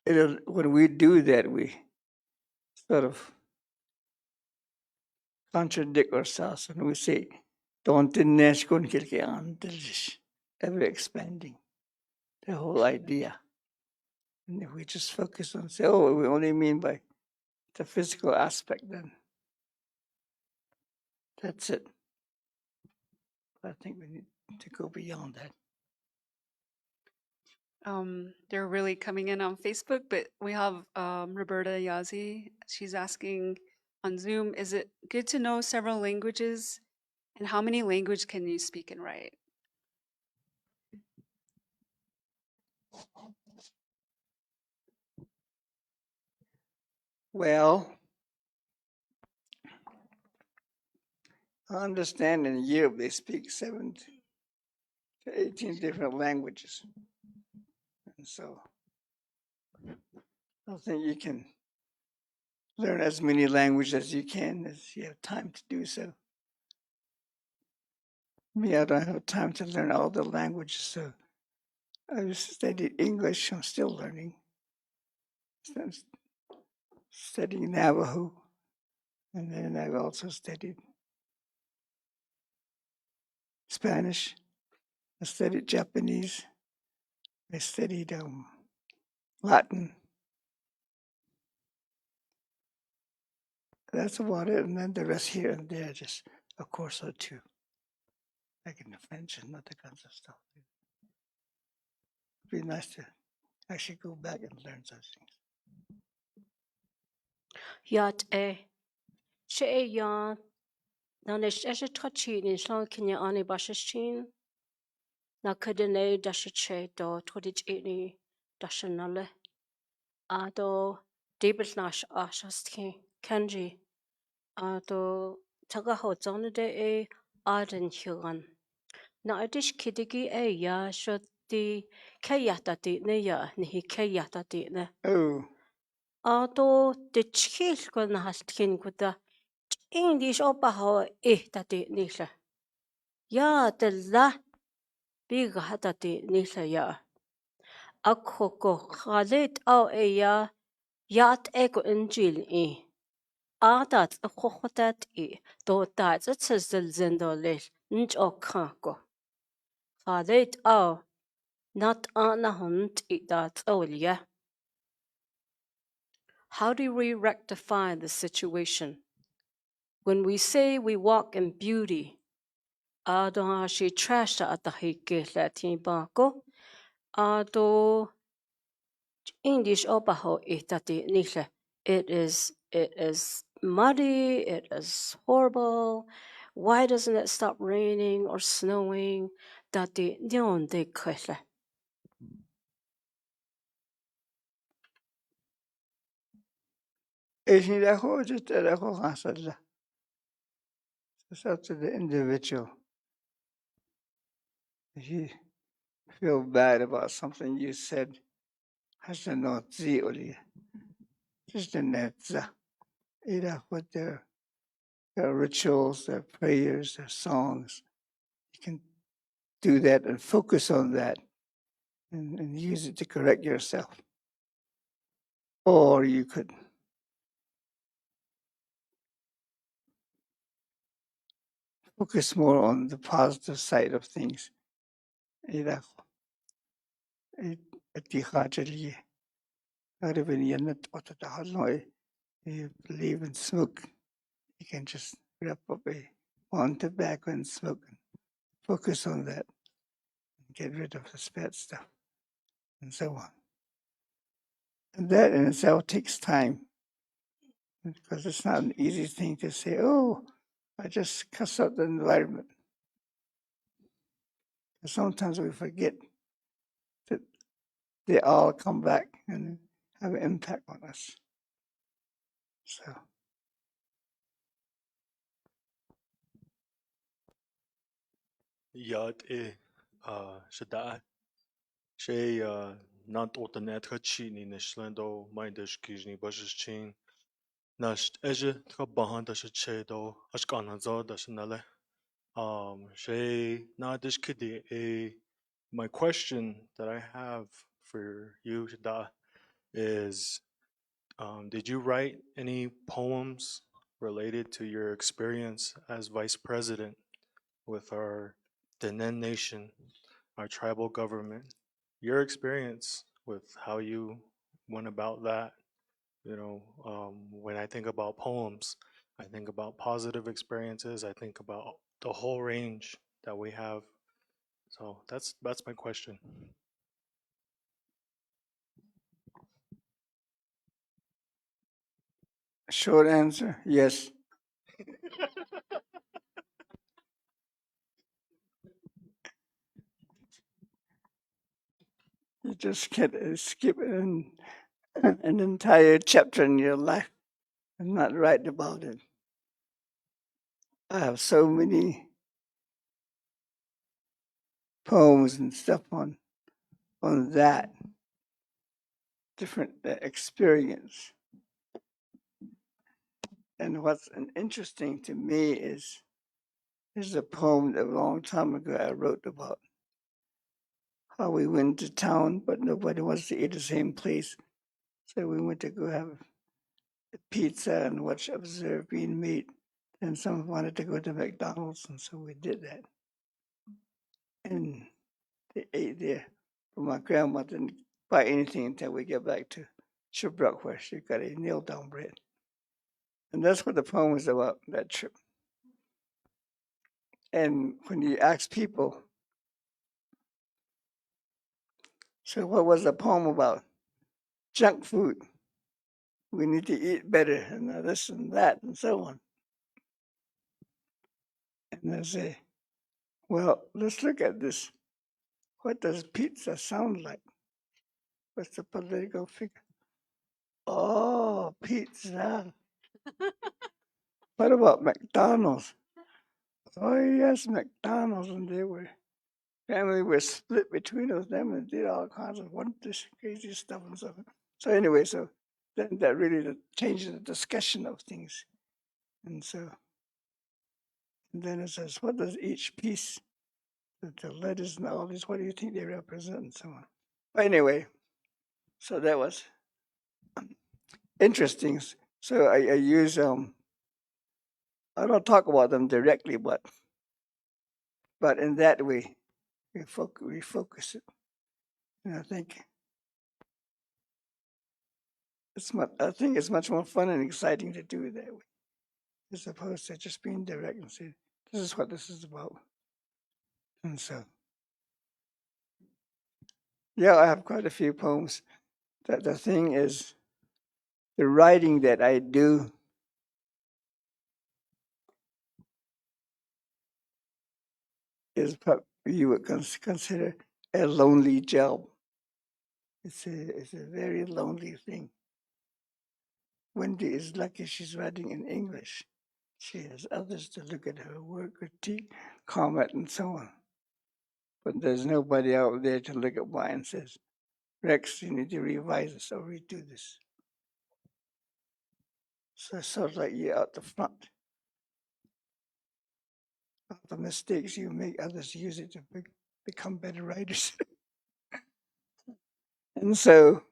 When we do that, we sort of contradict ourselves and we say, don't ever expanding, the whole idea. And if we just focus on say, oh, we only mean by the physical aspect, then that's it. But I think we need to go beyond that. They're really coming in on Facebook, but we have Roberta Yazi. She's asking on Zoom, is it good to know several languages? And how many languages can you speak and write? Well, I understand in Europe they speak 7 to 18 different languages. And so I think you can learn as many languages as you can as you have time to do so. Me, I don't have time to learn all the languages, so I studied English. I'm still learning. I'm studying Navajo, and then I've also studied Spanish. I studied Japanese. I studied Latin. That's about it, and then the rest here and there, just a course or two, like in the French and other kinds of stuff. It'd be nice to actually go back and learn those things. Yat she ya nanish trachin in slan kinya ani bashashin na kadene dashache do todich ini dashanale ado debit nash ashastki kanji ado tagaho zonade aden hugan na adish kidigi ya shoti kayata ne ya Nihikéh ne Oh, ado de chil ko na haltkin kuda English obaho nila. Ya de la biga hatati nila ya. Akoko khalit au ya yat ego injil Adat akhokhtat do dat tsazel zendolel nch okako. Khalit au not ana hunt dat ya. How do we rectify the situation? When we say we walk in beauty, ado she trashed at the hike Latin banco, ado English obaho itati nila. It is muddy, it is horrible. Why doesn't it stop raining or snowing? Dati nyon de khle. it's up to the individual. If you feel bad about something you said, has to know just the Nits'a. With their rituals, their prayers, their songs. You can do that and focus on that and use it to correct yourself. Or you could focus more on the positive side of things. you believe in smoke, you can just wrap up one tobacco and smoke and focus on that and get rid of the bad stuff and so on. And that in itself takes time because it's not an easy thing to say, oh, I just cuss out the environment. And sometimes we forget that they all come back and have an impact on us. So Yad shada shay not autonet hachi ni nishlando mindish kijni bashchin nash eje trabahan dash chedo ashkanazo dash nale shay nadish kidi my question that I have for you shada is did you write any poems related to your experience as vice president with our Dine Nation, our tribal government? Your experience with how you went about that. When I think about poems, I think about positive experiences. I think about the whole range that we have. So that's my question. short answer, yes. You just can't skip an entire chapter in your life and not write about it. I have so many poems and stuff on that different experience. And what's interesting to me is there's a poem that a long time ago I wrote about how we went to town, but nobody wants to eat the same place. So we went to go have a pizza and observe being made. And some wanted to go to McDonald's, and so we did that. And they ate there. But my grandma didn't buy anything until we get back to Shubruk, where she got a nail down bread. And that's what the poem was about, that trip. And when you ask people, so what was the poem about? Junk food. We need to eat better, and this and that, and so on. And I say, well, let's look at this. What does pizza sound like? What's the political figure? Oh, pizza. What about McDonald's? Oh, yes, McDonald's. And family were split between them and did all kinds of wondrous, crazy stuff and so on. So anyway, so then that really changes the discussion of things. And so and then it says, what does each piece, the letters and all this, what do you think they represent and so on. But anyway, so that was interesting. So I use, I don't talk about them directly, but in that way, we focus it. And I think it's much more fun and exciting to do it that way, as opposed to just being direct and say, this is what this is about. And so, yeah, I have quite a few poems. That the thing is, the writing that I do is what you would consider a lonely job. It's a very lonely thing. Wendy is lucky she's writing in English. She has others to look at her work, critique, comment, and so on. But there's nobody out there to look at mine and says, Rex, you need to revise this or redo this. So it's sort of like you're out the front. The mistakes you make, others use it to become better writers. And so,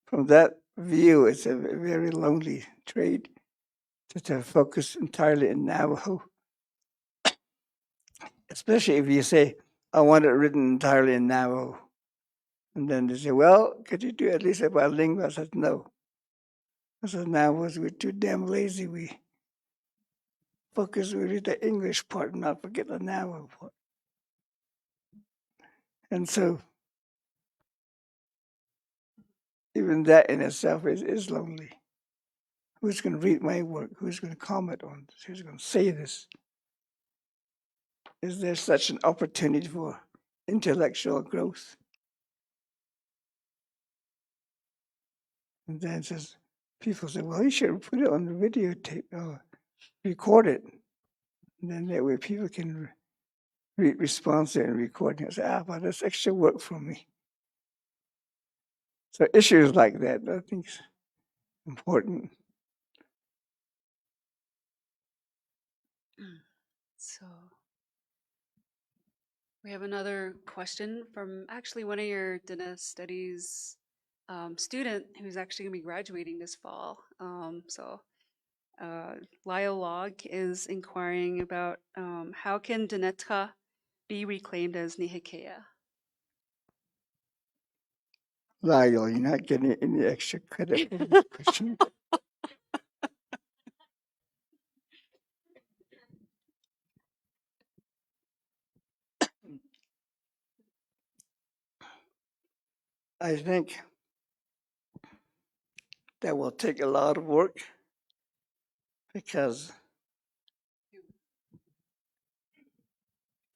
from that view, it's a very lonely trade to focus entirely in Navajo. Especially if you say, I want it written entirely in Navajo. And then they say, well, could you do at least a bilingual? I said, no. I said, Navajos, we're too damn lazy. We read the English part and not forget the Navajo part. And so even that in itself is lonely. Who's going to read my work? Who's going to comment on this? Who's going to say this? Is there such an opportunity for intellectual growth? And then says, people say, well, you should put it on the videotape or record it. And then that way people can respond to it and record it. I say, but that's extra work for me. So issues like that, I think is important. So we have another question from actually one of your Diné studies student who's actually going to be graduating this fall. Lyle Log is inquiring about how can Nits'a be reclaimed as Nihikéh? Lyle, you're not getting any extra credit for this question. I think that will take a lot of work because,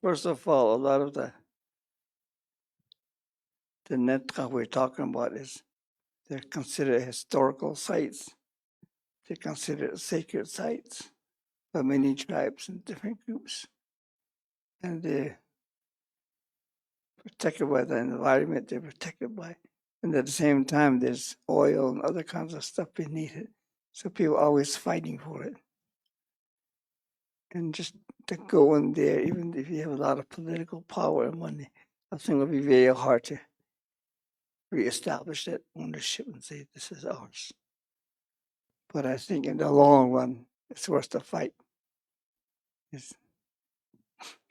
first of all, a lot of the Nits'a we're talking about they're considered historical sites. They're considered sacred sites by many tribes and different groups. And they're protected by the environment, they're protected by, and at the same time, there's oil and other kinds of stuff beneath it. So people are always fighting for it. And just to go in there, even if you have a lot of political power and money, I think it will be very hard to reestablish that ownership and say, this is ours. But I think in the long run, it's worth the fight. It's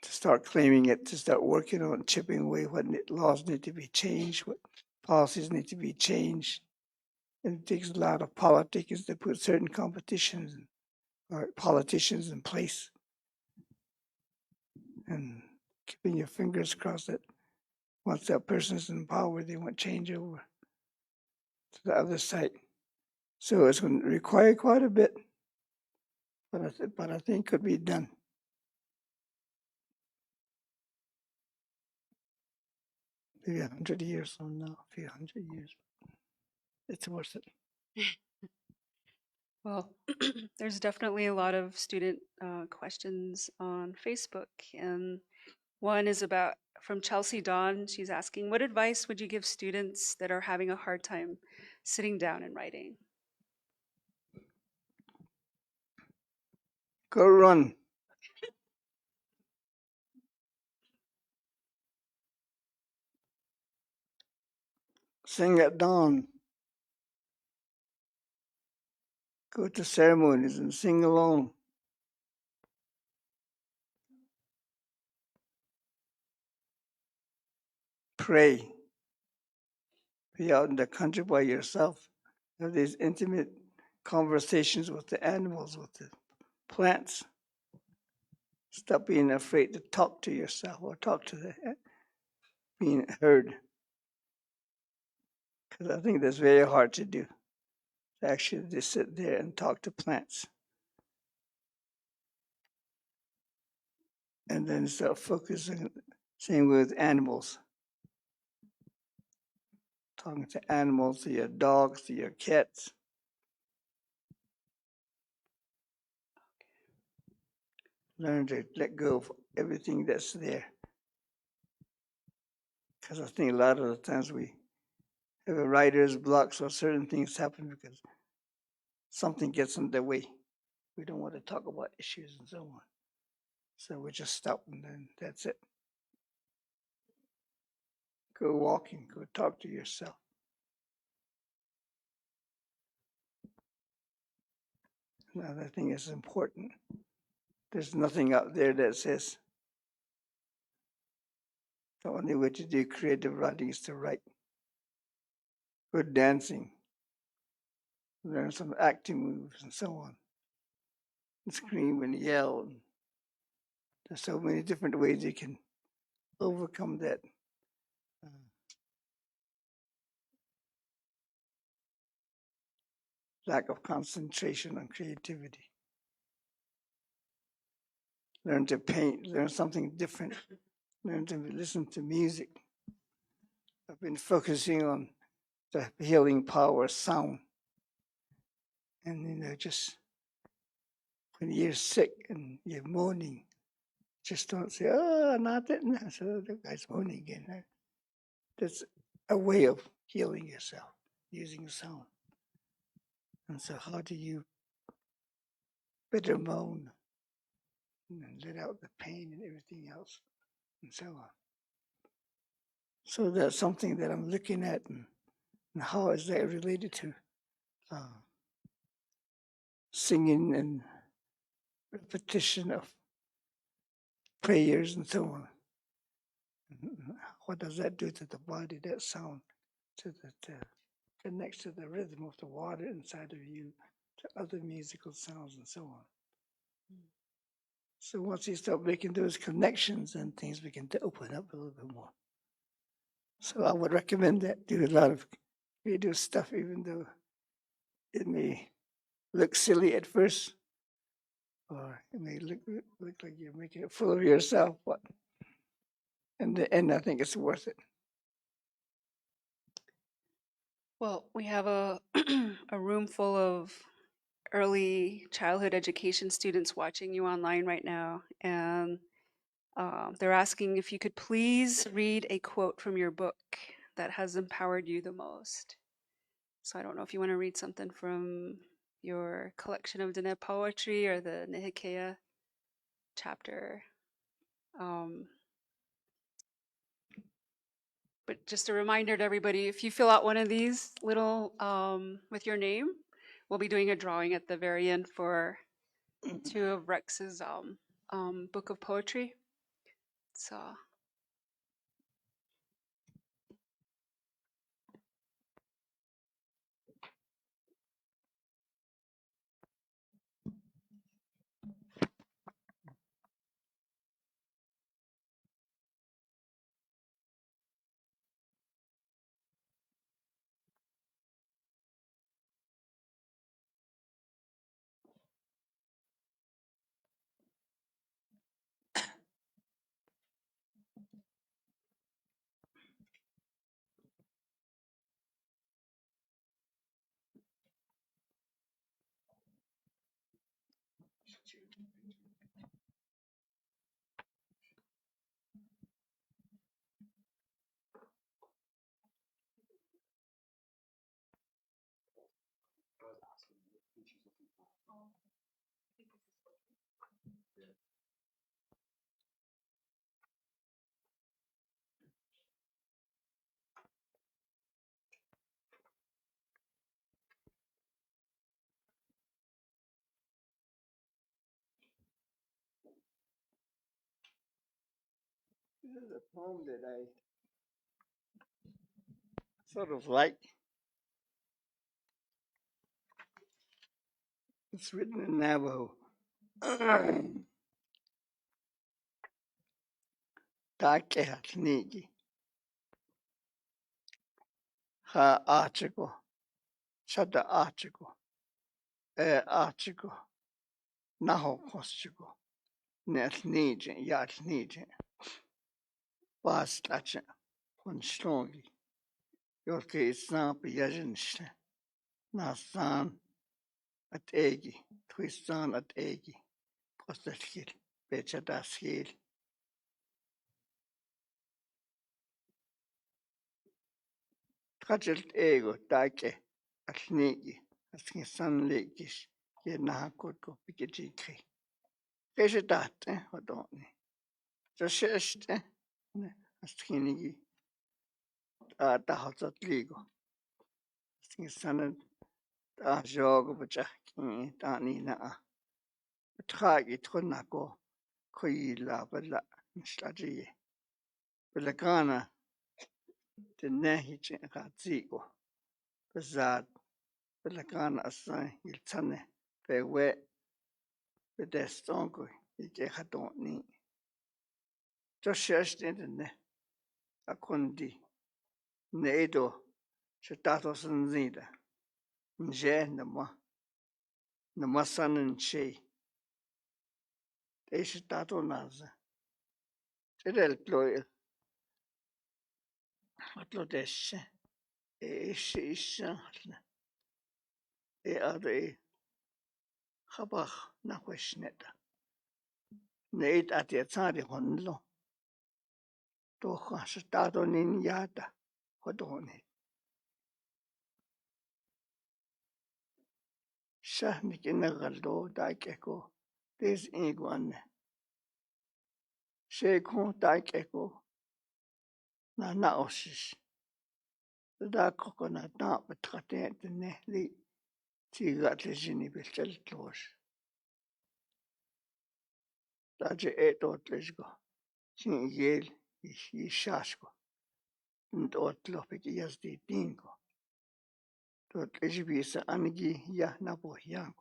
to start claiming it, to start working on chipping away what laws need to be changed, what policies need to be changed. And it takes a lot of politics to put certain competitions or politicians in place. And keeping your fingers crossed that once that person is in power, they won't change over to the other side. So it's going to require quite a bit, but I think could be done. Maybe 100 years from now, a few 100 years. It's worth it. Well, there's definitely a lot of student questions on Facebook, and one is from Chelsea Dawn. She's asking, what advice would you give students that are having a hard time sitting down and writing? Go run. Sing at dawn. Go to ceremonies and sing along. Pray. Be out in the country by yourself. Have these intimate conversations with the animals, with the plants. Stop being afraid to talk to yourself or talk to being heard. Because I think that's very hard to do. To actually just sit there and talk to plants. And then start focusing, same with animals. Talking to animals, to your dogs, to your cats. Learn to let go of everything that's there. Because I think a lot of the times we have a writer's block, so certain things happen because something gets in the way. We don't want to talk about issues and so on. So we just stop and then that's it. Go walking, go talk to yourself. Another thing is important. There's nothing out there that says the only way to do creative writing is to write. good dancing, learn some acting moves and so on, and scream and yell. And there's so many different ways you can overcome that lack of concentration and creativity. Learn to paint, learn something different, learn to listen to music. I've been focusing on the healing power of sound. And just when you're sick and you're moaning, just don't say, oh, not that. No. So the guy's moaning again. That's a way of healing yourself, using sound. And so how do you better moan and let out the pain and everything else and so on? So that's something that I'm looking at, and how is that related to singing and repetition of prayers and so on. What does that do to the body, that sound, connects to the rhythm of the water inside of you, to other musical sounds and so on. So once you start making those connections and things begin to open up a little bit more. So I would recommend that. Do a lot of creative stuff, even though it may look silly at first, or it may look like you're making it full of yourself, but in the end, I think it's worth it. Well, we have a a room full of early childhood education students watching you online right now, and they're asking if you could please read a quote from your book that has empowered you the most. So I don't know if you want to read something from your collection of Diné poetry or the Nihikéh chapter. But just a reminder to everybody, if you fill out one of these little with your name, we'll be doing a drawing at the very end for 2 of Rex's book of poetry. So This is a poem that I sort of like. It's written in Navajo. Dakehatniki. Ha article. Shada article. Article. Naho kostico. Netnijin. Yatnijin. Bastacha. Konstrongi. Yorke isnap yajinshe. Nasan at egi. Twistan at egi. Postatkil. Bechadaskil. Tragilt ego. Dake. Atniki. Asking san lekish. Yenahakotko pikijikri. Keshadat, hodoni. Joshest, askinigi. Tahotat ligo. Asking sanad. Jogo bachaki. Tani na. Tragi tronako. Koila bala. Nslaji. Belakana. Tenehi chenkazigo. bezad, belakan asan, iltane, bewe, bedestonko, ikehadoni. Joshashtin, akundi, nedo, shetato sanzida, nje nama sanin she, eshitato naza. Tedel ploy, atlo deshe, isha, other habach, naqueshneta. Nate at the Atari Honlo. Tocha stado nin yada. Hodoni. Shahnik in a galdo, daikeko. This iguan. Sheko daikeko. Na naoshish. The dark coconut not but tratent the nehli. Tigat legini bichel close. Daje et otlesgo. Sin yel, ishashko. And otlopik yasdi dingo. Tot Lisbisa Anigi ya Napoyango.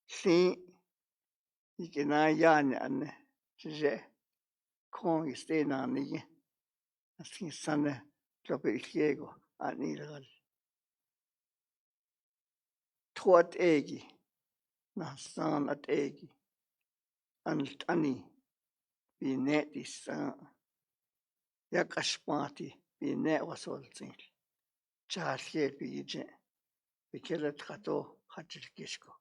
Si ikina yan an je con istena ni asi sane trope ciego anilgal. Tuat egi na san at egi an ani bi netis yakashpati bi net wasoltin. Charlie bi je bi kelet kato hachirkishko.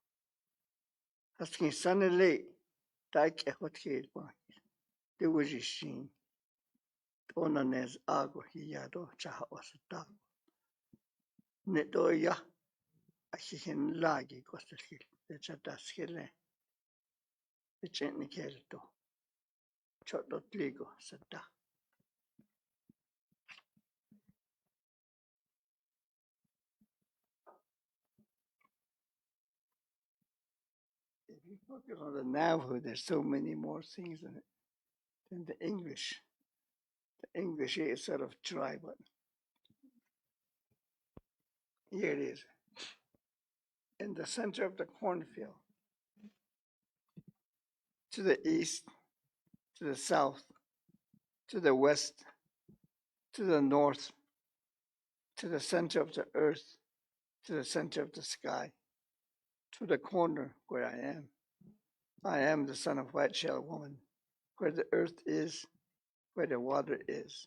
Askin sanele tak ekotkiel ba. De wajishin. Onanes ago hiyado chaha osata. Netoya ahihen lagi kostelhil. De chataskele. De chetnikelto. Chototligo sata. If you focus on the Navajo, there's so many more things in it than the English. The English is sort of dry, but here it is. In the center of the cornfield, to the east, to the south, to the west, to the north, to the center of the earth, to the center of the sky, to the corner where I am. I am the son of white shell woman, where the earth is, where the water is.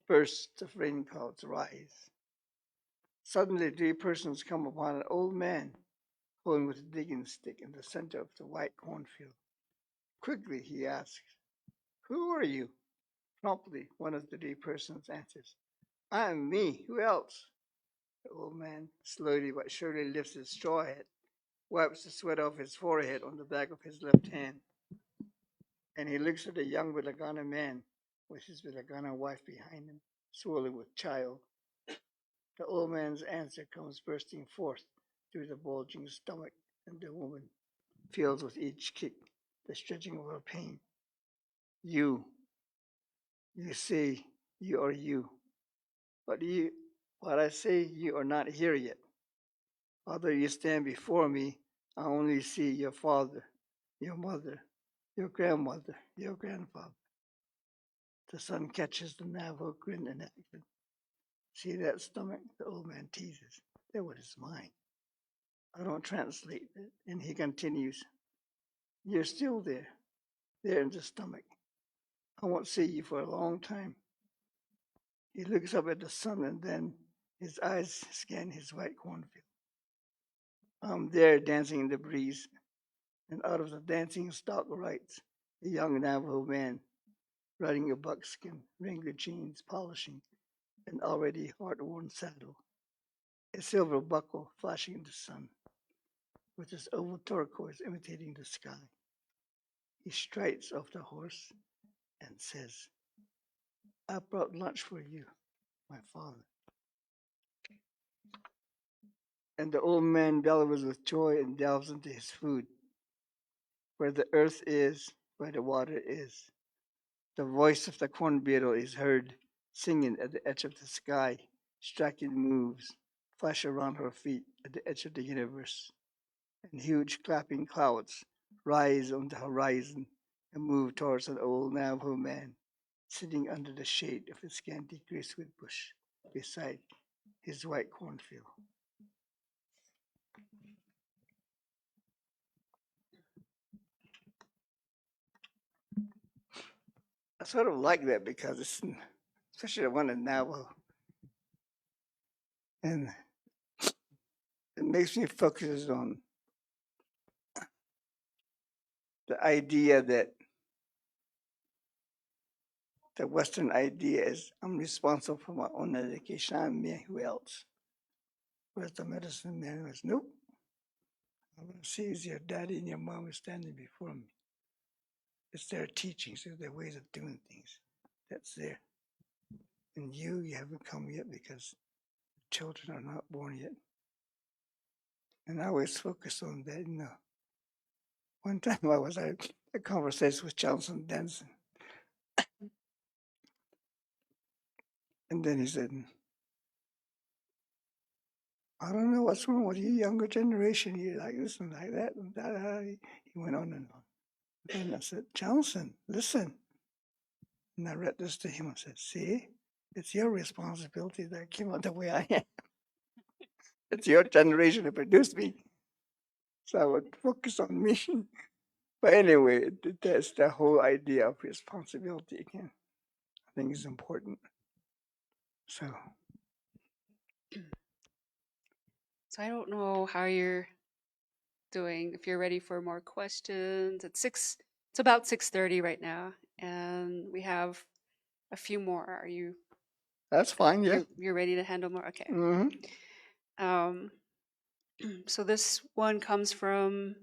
Bursts of rain clouds rise. Suddenly 3 persons come upon an old man holding with a digging stick in the center of the white cornfield. Quickly he asks, "Who are you?" Promptly one of the 3 persons answers, "I am me. Who else?" The old man slowly but surely lifts his straw hat, wipes the sweat off his forehead on the back of his left hand, and he looks at a young Vilagana man with his Vilagana wife behind him, swollen with child. The old man's answer comes bursting forth through the bulging stomach, and the woman feels with each kick the stretching of her pain. You say you are you, but I say you are not here yet. Although you stand before me, I only see your father, your mother, your grandmother, your grandfather. The son catches the Navajo grin in action. See that stomach? The old man teases. That what is mine. I don't translate it, and he continues. You're still there in the stomach. I won't see you for a long time. He looks up at the sun, and then his eyes scan his white cornfield. I'm there dancing in the breeze, and out of the dancing stalk rides a young Navajo man riding a buckskin, wrangler jeans, polishing an already hard-worn saddle, a silver buckle flashing in the sun, with his oval turquoise imitating the sky. He strides off the horse and says, "I brought lunch for you, my father." And the old man bellows with joy and delves into his food. Where the earth is, where the water is, the voice of the corn beetle is heard singing at the edge of the sky, striking moves flash around her feet at the edge of the universe, and huge clapping clouds rise on the horizon and move towards an old Navajo man sitting under the shade of a scanty greasewood bush beside his white cornfield. I sort of like that because it's, especially the one in Navajo, and it makes me focus on the idea that the Western idea is I'm responsible for my own education. I'm me, who else? Whereas the medicine man was, nope. All I see is your daddy and your mom is standing before me. It's their teachings, it's their ways of doing things. That's there. And you haven't come yet because children are not born yet. And I always focus on that, you know. One time I was at a conversation with Johnson Denson. And then he said, I don't know what's wrong with you, younger generation. You're like this and like that. And that. He went on and on. And I said, Johnson, listen. And I read this to him. I said, see, it's your responsibility that I came out the way I am. It's your generation that produced me. So I would focus on me. But anyway, that's the whole idea of responsibility again. I think is important. So I don't know how you're doing. If you're ready for more questions, it's about 6:30 right now, and we have a few more. Are you? that's fine, yeah. You're ready to handle more? Okay. Mm-hmm. So this one comes from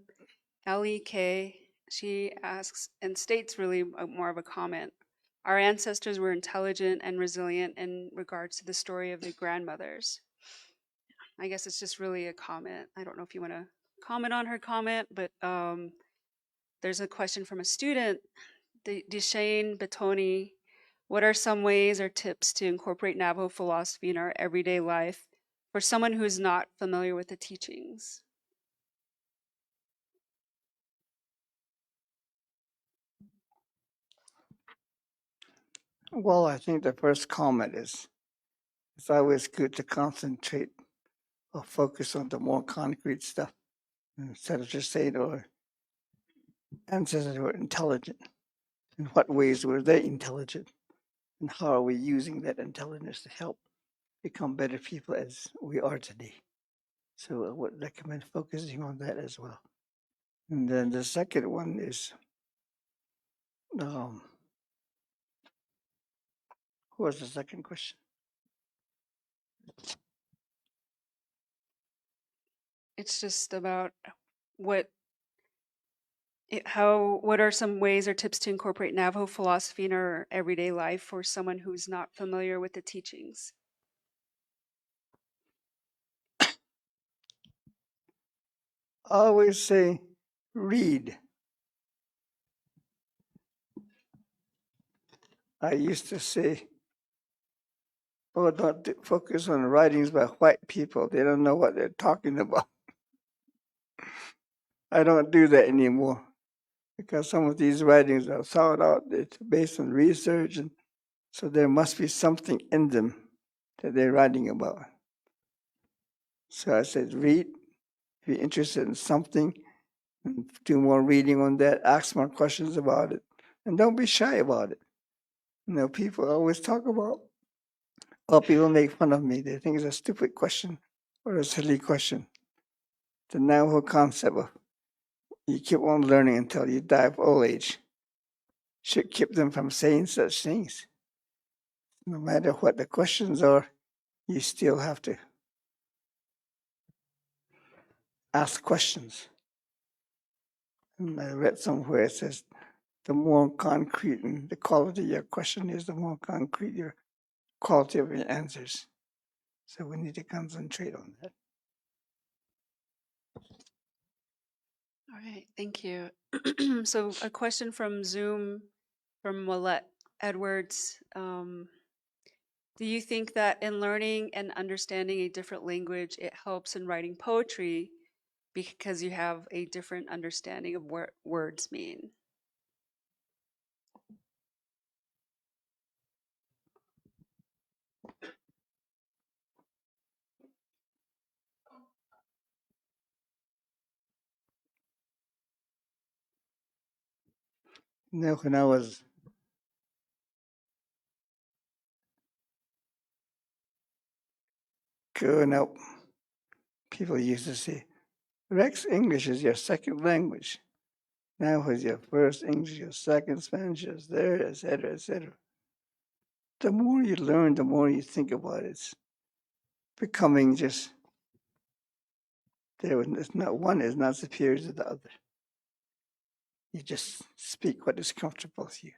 Nihikéh. She asks and states really more of a comment. Our ancestors were intelligent and resilient in regards to the story of their grandmothers. I guess it's just really a comment. I don't know if you want to comment on her comment, but there's a question from a student, Deshane Betoni. What are some ways or tips to incorporate Navajo philosophy in our everyday life for someone who is not familiar with the teachings? Well, I think the first comment is it's always good to concentrate or focus on the more concrete stuff instead of just saying, oh, ancestors were intelligent. In what ways were they intelligent? And how are we using that intelligence to help become better people as we are today? So I would recommend focusing on that as well. And then the second one is, what was the second question? It's just about what are some ways or tips to incorporate Navajo philosophy in our everyday life for someone who's not familiar with the teachings? I always say, read. I used to say, oh, don't focus on writings by white people. They don't know what they're talking about. I don't do that anymore because some of these writings are thought out, it's based on research, and so there must be something in them that they're writing about. So I said, read. If you're interested in something, and do more reading on that, ask more questions about it, and don't be shy about it. You know, people always talk about, oh, people make fun of me. They think it's a stupid question or a silly question. The Navajo concept of you keep on learning until you die of old age should keep them from saying such things. No matter what the questions are, you still have to ask questions. And I read somewhere it says, the more concrete and the quality of your question is, the more concrete your quality of your answers. So we need to concentrate on that. All right, thank you. So a question from Zoom from Willette Edwards. Do you think that in learning and understanding a different language, it helps in writing poetry because you have a different understanding of what words mean? When I was growing up, people used to say, Rex, English is your second language. Now is your first English, your second Spanish, your third, etc., etc. The more you learn, the more you think about it. It's becoming just there. It's not one is not superior to the other. You just speak what is comfortable to you.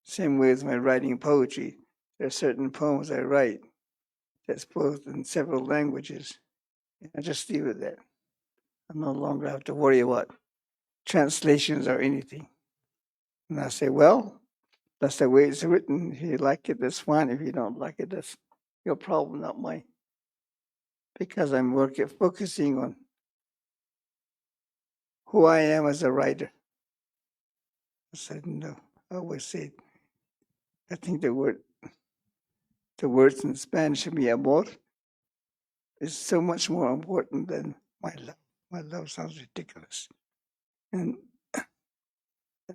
Same way as my writing poetry. There are certain poems I write that's both in several languages. And I just deal with that. I no longer have to worry about translations or anything. And I say, well, that's the way it's written. If you like it, that's fine. If you don't like it, that's your problem, not mine. Because I'm focusing on who I am as a writer. I said, no, I always say, I think the words in Spanish, mi amor, is so much more important than my love. My love sounds ridiculous. And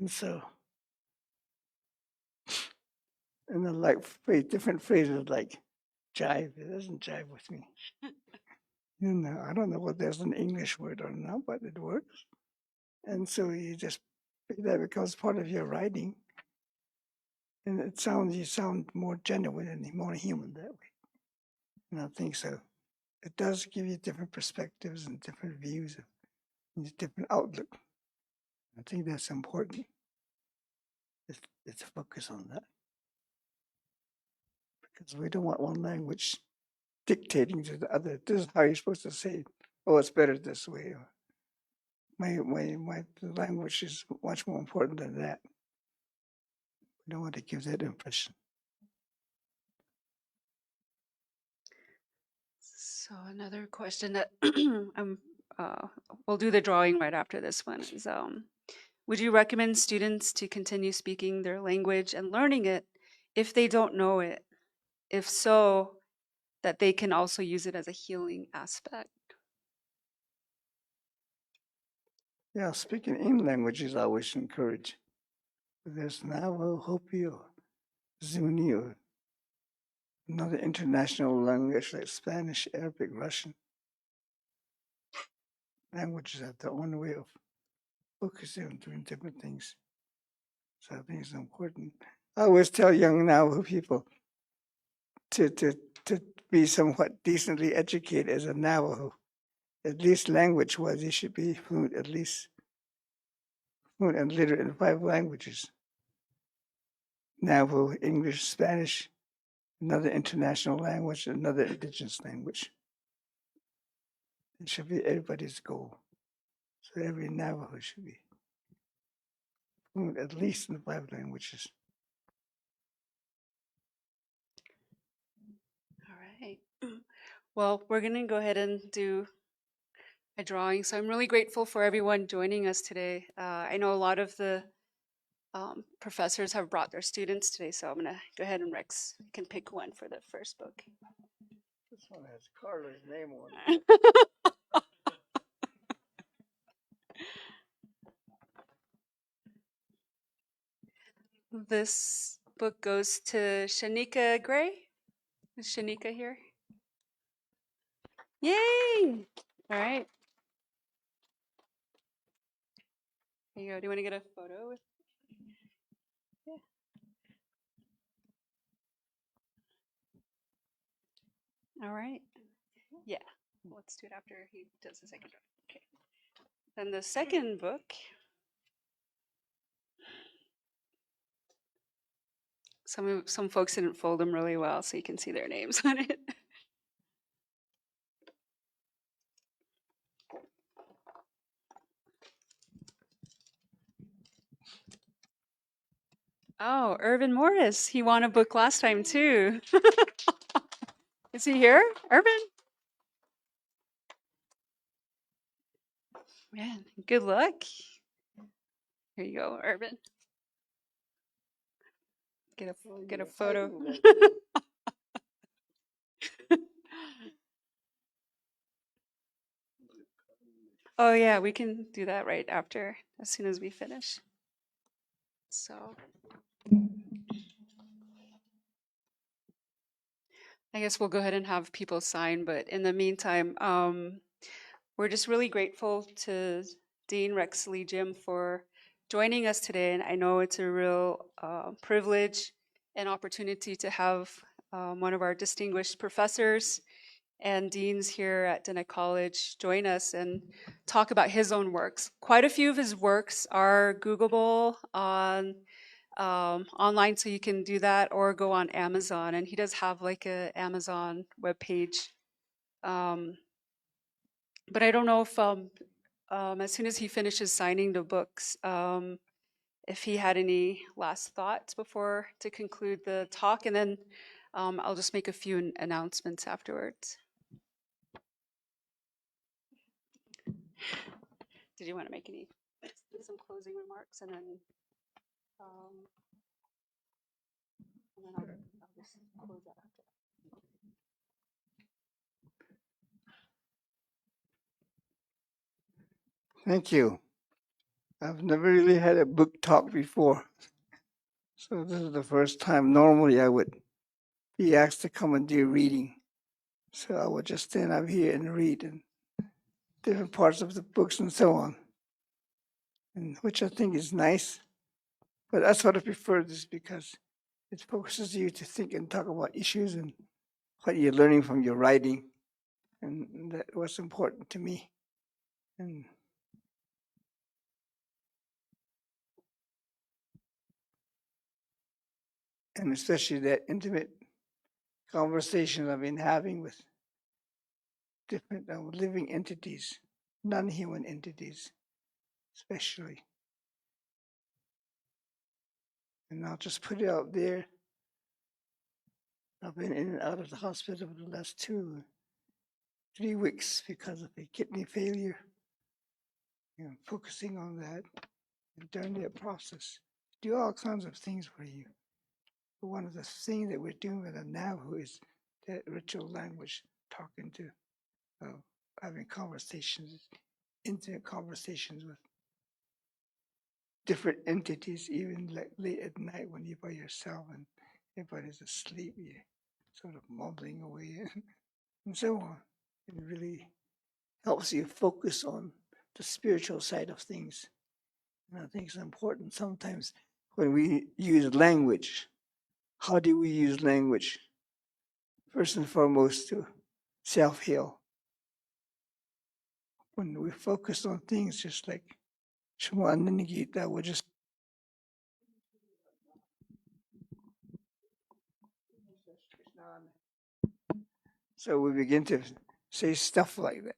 so, and I like different phrases like jive. It doesn't jive with me. You know, I don't know what there's an English word or not, but it works. And so that becomes part of your writing. And you sound more genuine and more human that way. And I think so. It does give you different perspectives and different views and different outlook. I think that's important. It's focus on that. Because we don't want one language dictating to the other. This is how you're supposed to say it. Oh, it's better this way. Or my language is much more important than that. We don't want to give that impression. So another question that we'll do the drawing right after this one is, would you recommend students to continue speaking their language and learning it if they don't know it? If so, that they can also use it as a healing aspect. Yeah, speaking in languages, I always encourage. There's Navajo, Hopi, or Zuni, or another international language like Spanish, Arabic, Russian. Languages have their own way of focusing on doing different things. So I think it's important. I always tell young Navajo people to be somewhat decently educated as a Navajo. At least language-wise, you should be fluent, at least fluent and literate in 5 languages. Navajo, English, Spanish, another international language, another indigenous language. It should be everybody's goal. So every Navajo should be fluent at least in 5 languages. All right. Well, we're going to go ahead and do a drawing. So I'm really grateful for everyone joining us today. I know a lot of the professors have brought their students today, so I'm going to go ahead and Rex can pick one for the first book. This one has Carla's name on it. This book goes to Shanika Gray. Is Shanika here? Yay! All right. Here you go. Do you want to get a photo with? Yeah. All right. Yeah. Let's do it after he does the second drawing. Okay. Then the second book. Some folks didn't fold them really well, so you can see their names on it. Oh, Irvin Morris. He won a book last time too. Is he here? Irvin? Man, good luck. Here you go, Irvin. Get a photo. Oh yeah, we can do that right after, as soon as we finish. So I guess we'll go ahead and have people sign, but in the meantime, we're just really grateful to Dean Rex Lee Jim for joining us today. And I know it's a real privilege and opportunity to have one of our distinguished professors and deans here at Dine College join us and talk about his own works. Quite a few of his works are Googleable on online, so you can do that or go on Amazon. And he does have like a Amazon webpage. But I don't know if as soon as he finishes signing the books, if he had any last thoughts before to conclude the talk, and then I'll just make a few announcements afterwards. Did you want to make some closing remarks, and then I'll just close that after. Thank you. I've never really had a book talk before. So this is the first time. Normally I would be asked to come and do reading. So I would just stand up here and read and different parts of the books and so on. And which I think is nice. But I sort of prefer this because it focuses you to think and talk about issues and what you're learning from your writing. And that was important to me. And especially that intimate conversations I've been having with different living entities, non-human entities, especially. And I'll just put it out there. I've been in and out of the hospital for the last 3 weeks because of a kidney failure. And focusing on that and during that process, do all kinds of things for you. But one of the things that we're doing with them now is that ritual language, talking to, having conversations, intimate conversations with different entities, even like late at night when you're by yourself and everybody's asleep, you're sort of mumbling away and so on. It really helps you focus on the spiritual side of things. And I think it's important sometimes when we use language, how do we use language? First and foremost, to self-heal. When we focus on things just like Shema and Nihikéh, we're just so we begin to say stuff like that.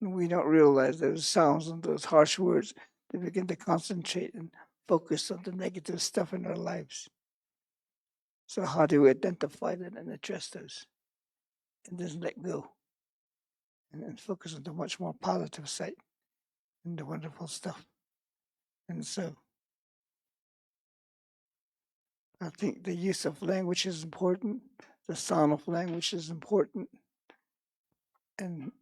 And we don't realize those sounds and those harsh words. They begin to concentrate and focus on the negative stuff in our lives. So how do we identify that and address those? And then let go. And focus on the much more positive side and the wonderful stuff. And so I think the use of language is important. The sound of language is important. And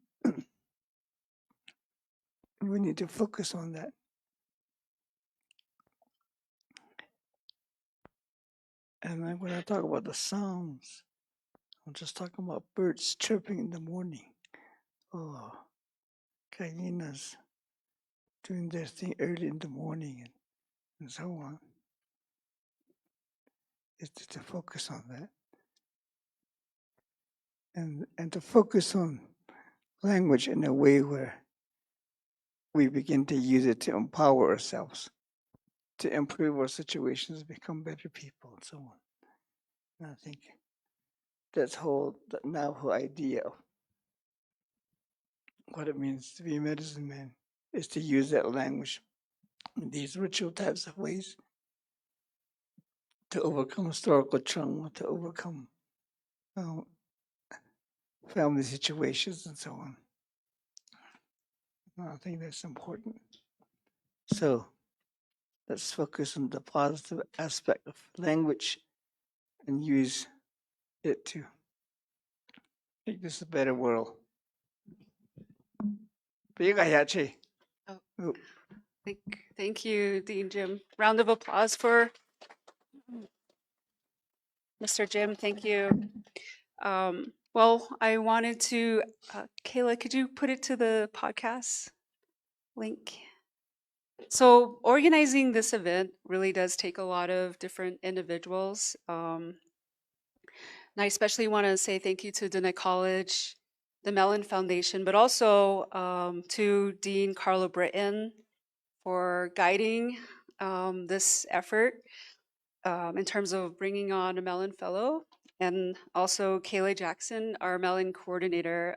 we need to focus on that. And then when I talk about the sounds, I'm just talking about birds chirping in the morning. Oh, hyenas doing their thing early in the morning and so on. Is to focus on that. And to focus on language in a way where we begin to use it to empower ourselves, to improve our situations, become better people, and so on. And I think that Navajo idea of what it means to be a medicine man is to use that language in these ritual types of ways to overcome historical trauma, to overcome family situations and so on. I think that's important. So let's focus on the positive aspect of language and use it to make this a better world. Bikéyah. Oh, thank you, Dean Jim. Round of applause for Mr. Jim. Thank you. Well, I wanted to, Kayla, could you put it to the podcast link? So organizing this event really does take a lot of different individuals. And I especially want to say thank you to Dine College, the Mellon Foundation, but also to Dean Carlo Britton for guiding this effort in terms of bringing on a Mellon Fellow, and also Kayla Jackson, our Mellon coordinator.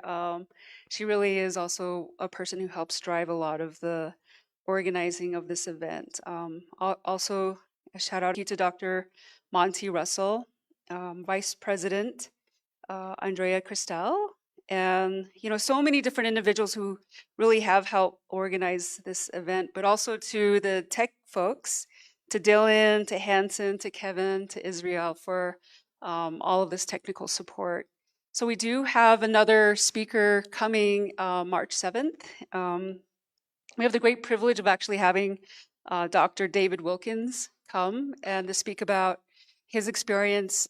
She really is also a person who helps drive a lot of the organizing of this event. Also, a shout out to Dr. Monty Russell, Vice President Andrea Cristel, and so many different individuals who really have helped organize this event, but also to the tech folks, to Dylan, to Hanson, to Kevin, to Israel for all of this technical support. So we do have another speaker coming March 7th. We have the great privilege of actually having Dr. David Wilkins come and to speak about his experience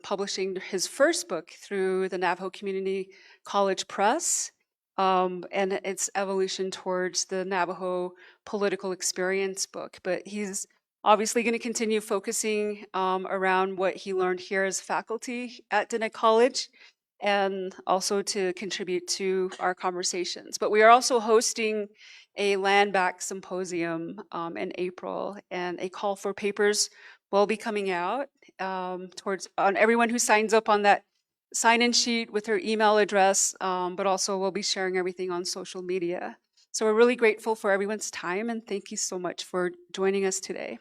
publishing his first book through the Navajo Community College Press and its evolution towards the Navajo political experience book. But he's obviously going to continue focusing around what he learned here as faculty at Dine College and also to contribute to our conversations. But we are also hosting a land back symposium in April, and a call for papers will be coming out on everyone who signs up on that sign-in sheet with their email address, but also we'll be sharing everything on social media. So we're really grateful for everyone's time, and thank you so much for joining us today.